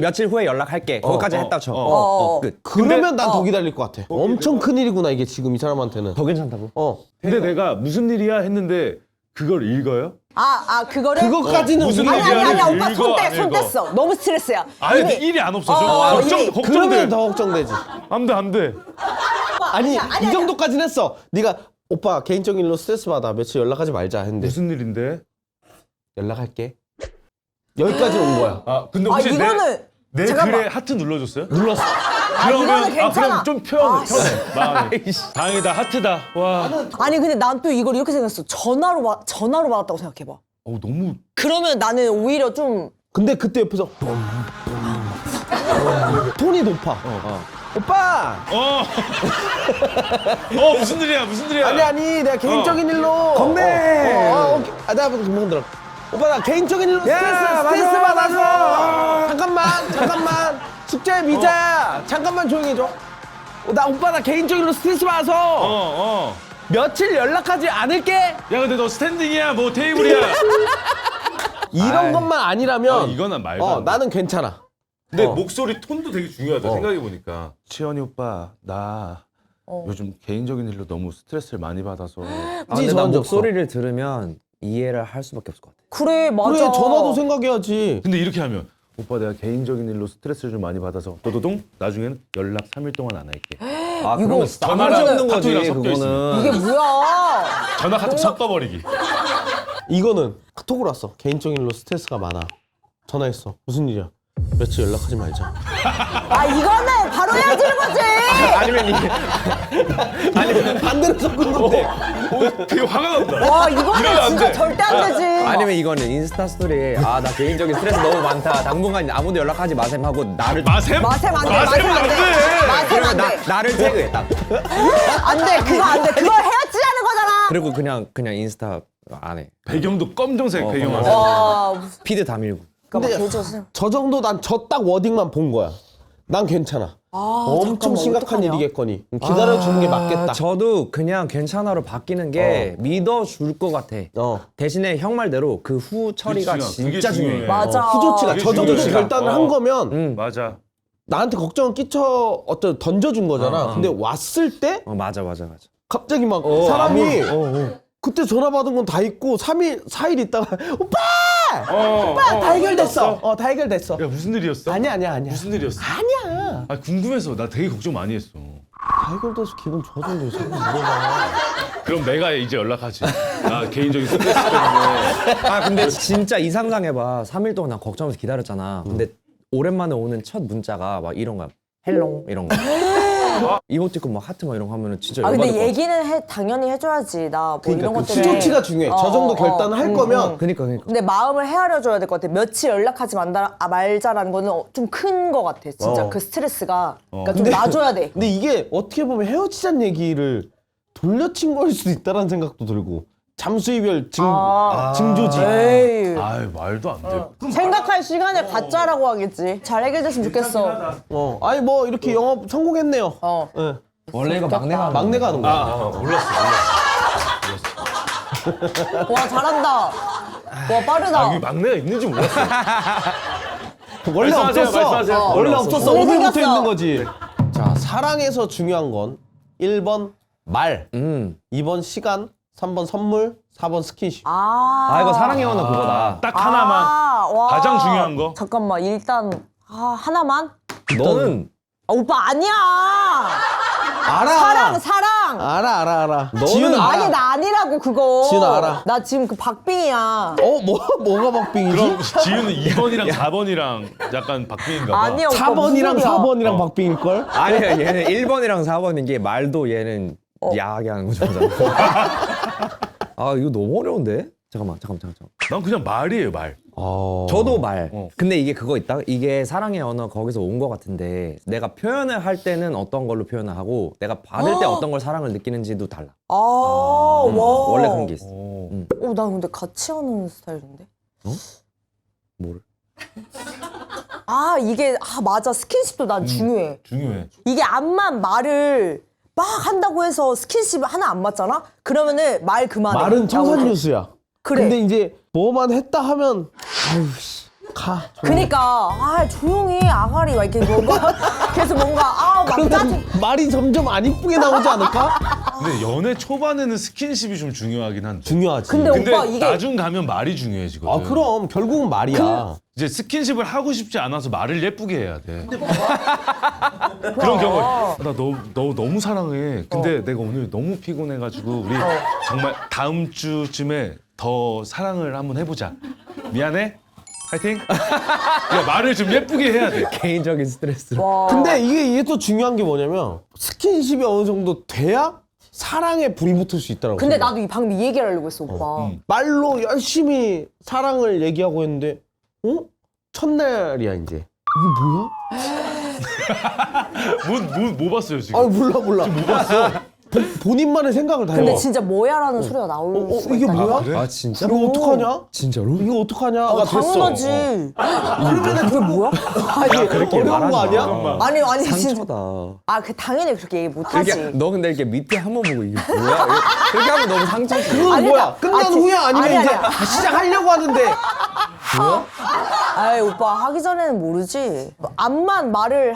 며칠 후에 연락할게. 거기까지 했다 쳐. 끝. 그러면 난 더 기다릴 것 같아. 엄청 큰 일이구나 이게 지금 이 사람한테는. 더 괜찮다고? 근데 내가 무슨 일이야 했는데 그걸 읽어요? 그거를 그거까지는 무슨 우리가 일이야? 아니 오빠 읽어, 안 손 읽어? 뗐어. 너무 스트레스야. 아니 이미. 일이 안 없어져. 이미. 걱정돼. 그러면 더 걱정되지. 안 돼. 아니 이 정도까지는 했어. 네가 오빠 개인적인 일로 스트레스 받아. 며칠 연락하지 말자 했는데 무슨 일인데? 연락할게. 여기까지 온 거야. 근데 혹시 이거는 내 잠깐만. 글에 하트 눌러줬어요? 눌렀어. 이거는 괜찮아. 그럼 좀 편해. 마음이. 다행이다 하트다. 와. 아니 근데 난 또 이걸 이렇게 생각했어. 전화로 받았다고 생각해봐. 너무. 그러면 나는 오히려 좀 근데 그때 옆에서 톤이 높아. 오빠. 무슨 일이야? 무슨 일이야? 아니 내가 개인적인 일로 건배! 내가 금방 들어. 오빠 나 개인적인 일로 스트레스 받아서 잠깐만 숙제 미자야 잠깐만 조용히 해줘. 오빠 나 개인적인 일로 스트레스 받아서 며칠 연락하지 않을게. 야 근데 너 스탠딩이야? 뭐 테이블이야? 이런 것만 아니라면 이거는 말도 안 돼. 나는 괜찮아. 근데 목소리 톤도 되게 중요하다 생각해보니까. 치현이 오빠 나 요즘 개인적인 일로 너무 스트레스를 많이 받아서. 근데 나 저한 적 목소리를 들으면 이해를 할 수밖에 없을 것 같아. 그래 맞아. 그래 전화도 생각해야지. 근데 이렇게 하면 오빠 내가 개인적인 일로 스트레스를 좀 많이 받아서 도도동 나중에는 연락 3일 동안 안 할게. 그러면 전화랑 싸가지 없는 거지 카톡이랑 섞여 그거는. 이게 뭐야? 전화 카톡 섞어버리기. 이거는 카톡으로 왔어. 개인적인 일로 스트레스가 많아. 전화했어. 무슨 일이야? 며칠 연락하지 말자. 이거는 바로 헤어지는 거지. 아니면 반대로 섞은 건데. 되게 화가 난다. 와 이러면 이거는 안 진짜 돼. 절대 안 되지. 아니면 이거는 인스타 스토리에 나 개인적인 스트레스 너무 많다. 당분간 아무도 연락하지 마셈 하고 나를 마셈? 마셈 안 돼. 마셈은 안 돼. 마셈 안 돼. 나를 태그해 딱. 안 돼. 그거 안 돼. 그거 헤어지자는 거잖아. 그리고 그냥 인스타 안 해. 배경도 검정색 배경으로. 와. 피드 다 밀고. 근데 저 정도 난 저 딱 워딩만 본 거야. 난 괜찮아. 엄청 잠깐만, 심각한 어떡하냐? 일이겠거니. 기다려주는 게 맞겠다. 저도 그냥 괜찮아로 바뀌는 게 믿어줄 것 같아. 대신에 형 말대로 그 후 처리가 그게 중요해. 진짜 그게 중요해. 중요해. 맞아. 후조치가 그게 저 정도 중요해. 결단을 한 거면 맞아. 나한테 걱정을 끼쳐 던져준 거잖아. 근데 왔을 때 맞아. 갑자기 막 사람이 그때 전화 받은 건 다 있고 3일 4일 있다가 오빠 다 해결됐어. 다 해결됐어. 야 무슨 일이었어? 아니야. 무슨 일이었어? 아니야. 아 궁금해서 나 되게 걱정 많이 했어. 다 해결돼서 기분 좋아졌는데 자꾸 물어봐. 그럼 내가 이제 연락하지. 나 개인적인 스트레스 때문에. 아 근데 진짜 이 상상해봐. 3일 동안 난 걱정하면서 기다렸잖아. 근데 오랜만에 오는 첫 문자가 막 이런 거야. 헬롱 이런 거. 이모티콘 막 하트 막 이런 거 하면은 진짜 아 열받을 근데 것 같아. 얘기는 당연히 해줘야지. 나 뭐 그러니까 이런 그 것 때문에. 수조치가 중요해. 저 정도 결단을 할 거면 그니까. 근데 마음을 헤아려줘야 될 것 같아. 며칠 연락하지 말자라는 거는 좀 큰 것 같아. 진짜 그 스트레스가. 그러니까 좀 놔줘야 돼. 근데 이게 어떻게 보면 헤어지자는 얘기를 돌려친 거일 수도 있다라는 생각도 들고 잠수 이별 징조지. 에이. 아유 말도 안 돼. 생각할 시간을 갖자라고 하겠지. 잘 해결됐으면 좋겠어. 아니 뭐 이렇게 영업 성공했네요. 예. 원래 이거 막내가 막내가 하는 거야. 몰랐어. 와 잘한다. 와 빠르다. 여기 막내가 있는지 몰랐어. 원래 말씀하세요, 없었어. 말씀하세요. 원래 없었어. 오늘 오늘부터 생겼어. 있는 거지. 자, 사랑에서 중요한 건 1번 말, 2번 시간, 3번 선물, 4번 스킨십. 아 이거 사랑의 언어 그거다. 딱 하나만. 와. 가장 중요한 거. 잠깐만 일단 하나만. 너는 오빠 아니야. 알아. 사랑. 알아. 너는 지윤은 알아. 아니 나 아니라고 그거. 지윤아, 알아. 나 지금 그 박빙이야. 뭐가 박빙이지? 그럼 지윤은 2번이랑 4번이랑 약간 박빙인가 봐. 아니야. 오빠, 4번이랑 무슨 소리야. 4번이랑 박빙일걸? 아니야 얘는 1번이랑 4번인 게 말도 얘는 야하게 하는 거잖아. 아 이거 너무 어려운데? 잠깐만. 난 그냥 말이에요 말. 저도 말. 어. 근데 이게 그거 있다? 이게 사랑의 언어 거기서 온 거 같은데 내가 표현을 할 때는 어떤 걸로 표현을 하고 내가 받을 때 어떤 걸 사랑을 느끼는지도 달라. 와. 원래 그런 게 있어. 난 근데 같이 하는 스타일인데. 뭐를? 이게 맞아. 스킨십도 난 중요해. 중요해. 이게 암만 말을 막 한다고 해서 스킨십 하나 안 맞잖아? 그러면은 말 그만해. 말은 청산유수야. 그래. 근데 이제 뭐만 했다 하면 아유 씨, 가. 그니까 조용히 아가리 막 이렇게 뭔가 계속 뭔가 막 짜증. 말이 점점 안 이쁘게 나오지 않을까? 근데 연애 초반에는 스킨십이 좀 중요하긴 한데. 중요하지. 근데 근데 오빠 이게 나중 가면 말이 중요해지거든. 그럼 결국은 말이야. 이제 스킨십을 하고 싶지 않아서 말을 예쁘게 해야 돼. 그런 경우. 나 너 너무 사랑해. 근데 내가 오늘 너무 피곤해가지고 우리 정말 다음 주쯤에 더 사랑을 한번 해보자. 미안해. 파이팅. 야, 말을 좀 예쁘게 해야 돼. 개인적인 스트레스로. 근데 이게 또 중요한 게 뭐냐면 스킨십이 어느 정도 돼야 사랑에 불이 붙을 수 있다라고. 근데 생각해. 나도 방금 이 얘기를 하려고 했어 오빠. 말로 열심히 사랑을 얘기하고 했는데 첫날이야 이제. 이게 뭐야? 뭐 봤어요 지금? 몰라. 뭐 봤어? 본인만의 생각을 다 근데 해. 진짜 뭐야라는 소리가 나올 수가 이게 있다니까. 뭐야? 그래? 아 진짜? 이거 어떡하냐? 진짜로? 이거 어떡하냐가 됐어. 당연하지. 그러면 그게 뭐야? 어려운 거 아니야? 아니 진짜. 상처다. 당연히 그렇게 얘기 못하지. 이렇게 너 근데 이렇게 밑에 한 번 보고 이게 뭐야? 그렇게 하면 너무 상처지. 그건 아니, 뭐야? 끝난 아니, 후야 아니면 아니, 이제 아니야. 시작하려고 하는데 오빠 하기 전에는 모르지. 암만 말을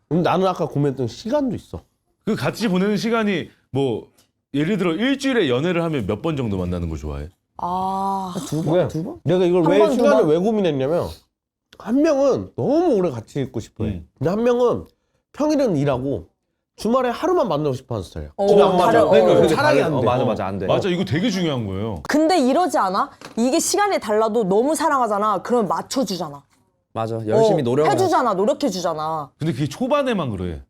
나는 아까 고민했던 시간도 있어. 그 같이 보내는 시간이 뭐 예를 들어 일주일에 연애를 하면 몇 번 정도 만나는 걸 좋아해? 두 번? 내가 이걸 한 왜 번, 두 시간을 번? 왜 고민했냐면 한 명은 너무 오래 같이 있고 싶어해. 근데 한 명은 평일은 일하고 주말에 하루만 만나고 싶어하는 스타일이야. 집에 안 맞아. 다른- 그러니까 근데 사랑이 안 돼. 맞아 안 돼. 맞아, 이거 되게 중요한 거예요. 근데 이러지 않아? 이게 시간이 달라도 너무 사랑하잖아. 그럼 맞춰주잖아. 맞아. 열심히 노력을 해주잖아. 노력해주잖아. 근데 그게 초반에만 그래.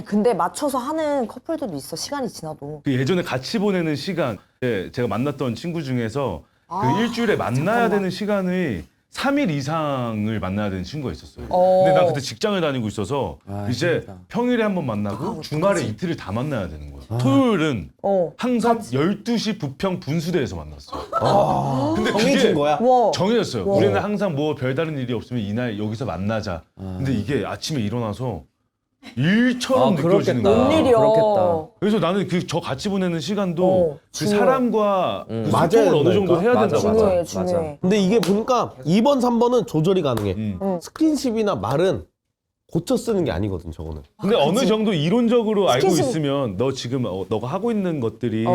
근데 맞춰서 하는 커플들도 있어. 시간이 지나도. 그 예전에 같이 보내는 시간, 제가 만났던 친구 중에서 그 일주일에 만나야 되는 시간이 3일 이상을 만나야 되는 친구가 있었어요. 근데 난 그때 직장을 다니고 있어서 이제 힘들다. 평일에 한 번 만나고 주말에 이틀을 다 만나야 되는 거야. 토요일은 항상 12시 부평 분수대에서 만났어. 근데 정해진 거야. 와. 정해졌어요. 우리는 항상 뭐 별다른 일이 없으면 이날 여기서 만나자. 근데 이게 아침에 일어나서 일처럼 느껴지는 거야. 웬일이야. 그렇겠다. 그래서 나는 저 같이 보내는 시간도 그 중요해. 사람과 그 맞아야 소통을 어느 정도 된다니까. 해야 맞아, 된다고. 맞아. 중요해, 중요해. 근데 이게 보니까 2번, 3번은 조절이 가능해. 스킨십이나 말은 고쳐 쓰는 게 아니거든, 저거는. 근데 어느 정도 이론적으로 알고 스킨십- 있으면 너 지금 너가 하고 있는 것들이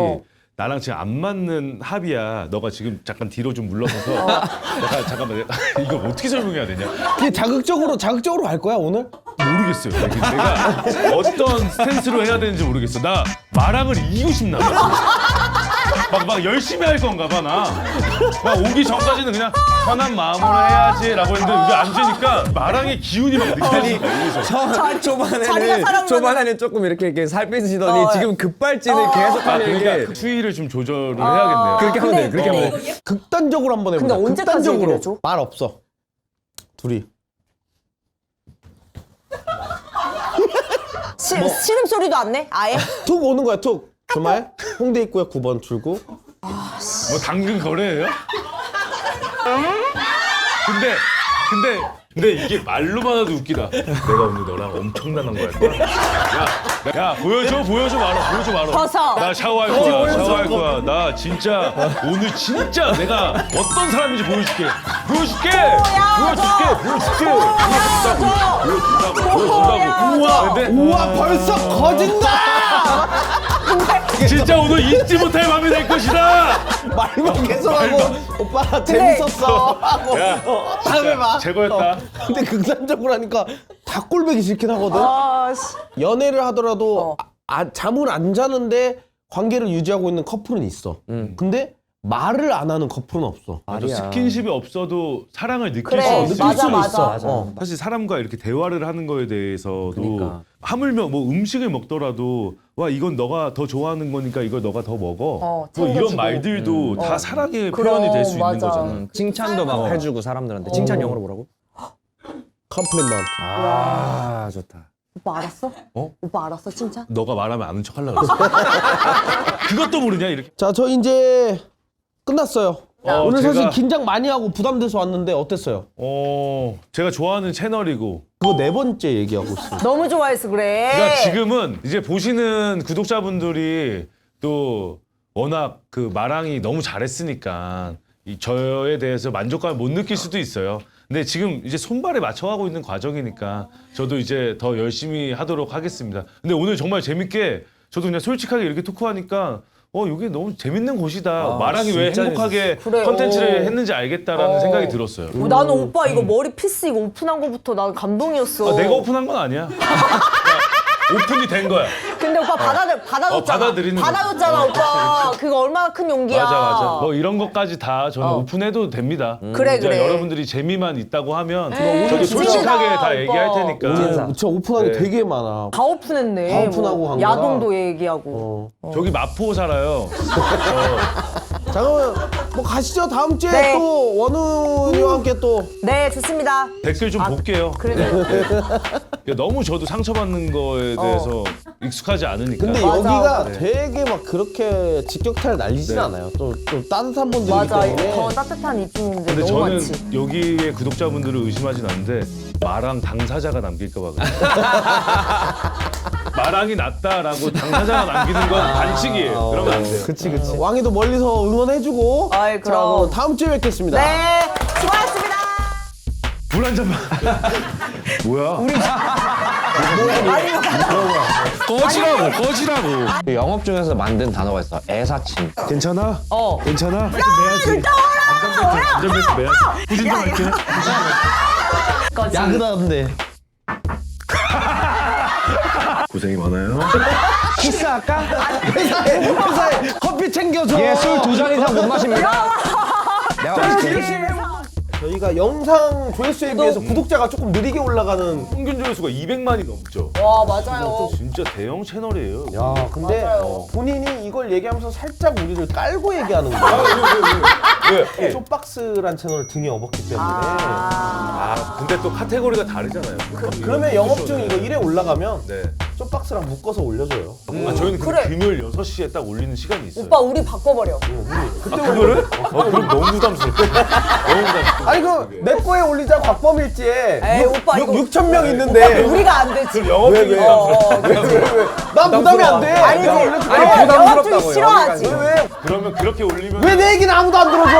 나랑 지금 안 맞는 합이야. 너가 지금 잠깐 뒤로 좀 물러서서 내가 잠깐만 이거 어떻게 설명해야 되냐? 그게 자극적으로 갈 거야 오늘? 모르겠어요. 내가 어떤 스탠스로 해야 되는지 모르겠어. 나 마랑을 이기고 싶나 봐. 막 열심히 할 건가 봐 나. 막 오기 전까지는 그냥 편한 마음으로 해야지라고 했는데 여기 앉으니까 마랑의 기운이 막 느껴지니까 여기서. 자리가 초반에는 사랑받는- 조금 이렇게 살 빼시더니 지금 급발진을 아, 계속하는 그러니까 게 그 수위를 좀 조절을 해야겠네요. 그렇게 하면 돼. 그렇게 하면 돼. 극단적으로 한번 해보자. 근데 언제까지 극단적으로. 얘기를 해줘? 말 없어. 둘이. 신음소리도 안 내? 아예? 툭 오는 거야 툭. 주말 홍대 입구에 9번 출구. 뭐 당근 거래예요? 근데 이게 말로만 해도 웃기다. 내가 오늘 너랑 엄청난 거 할 거야. 야 보여줘 말아. 벗어. 나 샤워할 거야. 나 진짜 오늘 진짜 내가 어떤 사람인지 보여줄게. 보여준다고. 우와 벌써 거진다. 진짜 오늘 잊지 못할 밤이 될 것이다. 말만 계속하고 오빠 재밌었어. 하고 야, 다음에 봐. 제거했다. 근데 극단적으로 하니까 다 꼴보기 싫긴 하거든. 아, 씨. 연애를 하더라도 잠을 안 자는데 관계를 유지하고 있는 커플은 있어. 근데 말을 안 하는 커플은 없어. 맞아, 스킨십이 없어도 사랑을 느낄 그래, 수 있어. 느낄 맞아, 수는 맞아. 있어. 맞아. 사실 사람과 이렇게 대화를 하는 거에 대해서도 그러니까. 하물며 뭐 음식을 먹더라도 와 이건 너가 더 좋아하는 거니까 이걸 너가 더 먹어. 뭐 이런 챙겨주고. 말들도 다 사랑의 그럼, 표현이 될 수 있는 맞아. 거잖아. 칭찬도 막 해주고 사람들한테 칭찬 영어로 뭐라고? 컴플리먼트. 아 좋다. 오빠 알았어? 어? 오빠 알았어 칭찬? 너가 말하면 아는 척하려고 그랬어. 그것도 모르냐 이렇게. 자, 저 이제 끝났어요. 오늘 제가- 사실 긴장 많이 하고 부담돼서 왔는데 어땠어요? 제가 좋아하는 채널이고 그거 네 번째 얘기하고 있어요. 너무 좋아해서 그래. 그러니까 지금은 이제 보시는 구독자분들이 또 워낙 그 마랑이 너무 잘했으니까 이 저에 대해서 만족감을 못 느낄 수도 있어요. 근데 지금 이제 손발에 맞춰가고 있는 과정이니까 저도 이제 더 열심히 하도록 하겠습니다. 근데 오늘 정말 재밌게 저도 그냥 솔직하게 이렇게 토크하니까 이게 너무 재밌는 곳이다. 마랑이 왜 진짜 행복하게 그래, 컨텐츠를 했는지 알겠다라는 생각이 들었어요. 나는 오빠 이거 머리 피스 이거 오픈한 거부터 난 감동이었어. 내가 오픈한 건 아니야. 오픈이 된 거야. 근데 오빠 받아줬잖아. 받아들이는 받아줬잖아 오빠. 그거 얼마나 큰 용기야. 맞아. 뭐 이런 것까지 다 저는 오픈해도 됩니다. 그래, 진짜 그래. 여러분들이 재미만 있다고 하면 에이, 저도 진짜 솔직하게 다 오빠. 얘기할 테니까. 오늘 진짜 오픈한 게 네. 되게 많아. 다 오픈했네. 다 오픈하고 한 거야. 야동도 얘기하고. 저기 마포 살아요. 자, 그러면 뭐 가시죠. 다음 주에 네. 또 원우이와 함께 또 네 좋습니다. 댓글 좀 볼게요. 그래. 네. 너무 저도 상처받는 거에 대해서 익숙하지 않으니까. 근데 맞아. 여기가 네. 되게 막 그렇게 직격탄을 날리진 네. 않아요. 또 따뜻한 분들이기 맞아. 때문에. 더 따뜻한 입주민들 근데 너무 저는 많지. 여기에 구독자분들을 의심하진 않는데 마랑 당사자가 남길까 봐 그래요. 마랑이 낫다라고 당사자가 남기는 건 반칙이에요. 그러면 안 돼요. 그치. 왕이도 멀리서 응원해주고. 아이, 자, 그럼. 그럼 다음 주에 뵙겠습니다. 네 수고하셨습니다. 물 한 잔만. 뭐야? 꺼지라고. 그 영업 중에서 만든 단어가 있어. 애사침. 괜찮아? 어. 괜찮아? 내야지. 안전벨트 매야지. 후진도 할게. 야근하는데. 고생이 많아요. 키스할까? 회사에 커피 챙겨줘. 예, 술 2잔 이상 못 마십니다. 내가 맛있게. 저희가 영상 조회수에 비해서 구독자가 조금 느리게 올라가는. 평균 조회수가 200만이 넘죠. 와 맞아요. 진짜 대형 채널이에요. 야, 근데 맞아요. 본인이 이걸 얘기하면서 살짝 우리를 깔고 얘기하는 거야. 왜? 쇼박스란 채널을 등에 업었기 때문에. 근데 또 카테고리가 다르잖아요. 그러면 영업 중 이거 1회 올라가면 네. 쇼박스랑 묶어서 올려줘요. 저희는 그래. 금요일 6시에 딱 올리는 시간이 있어요. 오빠 우리 바꿔버려. 그거를? 그럼 너무 부담스럽다. 너무 부담스럽다. 아니 그 내 거에 올리자 곽범일지에 에이, 오빠 이거 6천 명 있는데 우리가 안 되지. 영업 중에 왜? 난 부담이 안 돼. 아니지. 내가 올려줄게. 영업 중 부담스럽다고, 싫어하지. 왜? 그러면 그렇게 올리면 왜 내 얘기는 아무도 안 들어줘?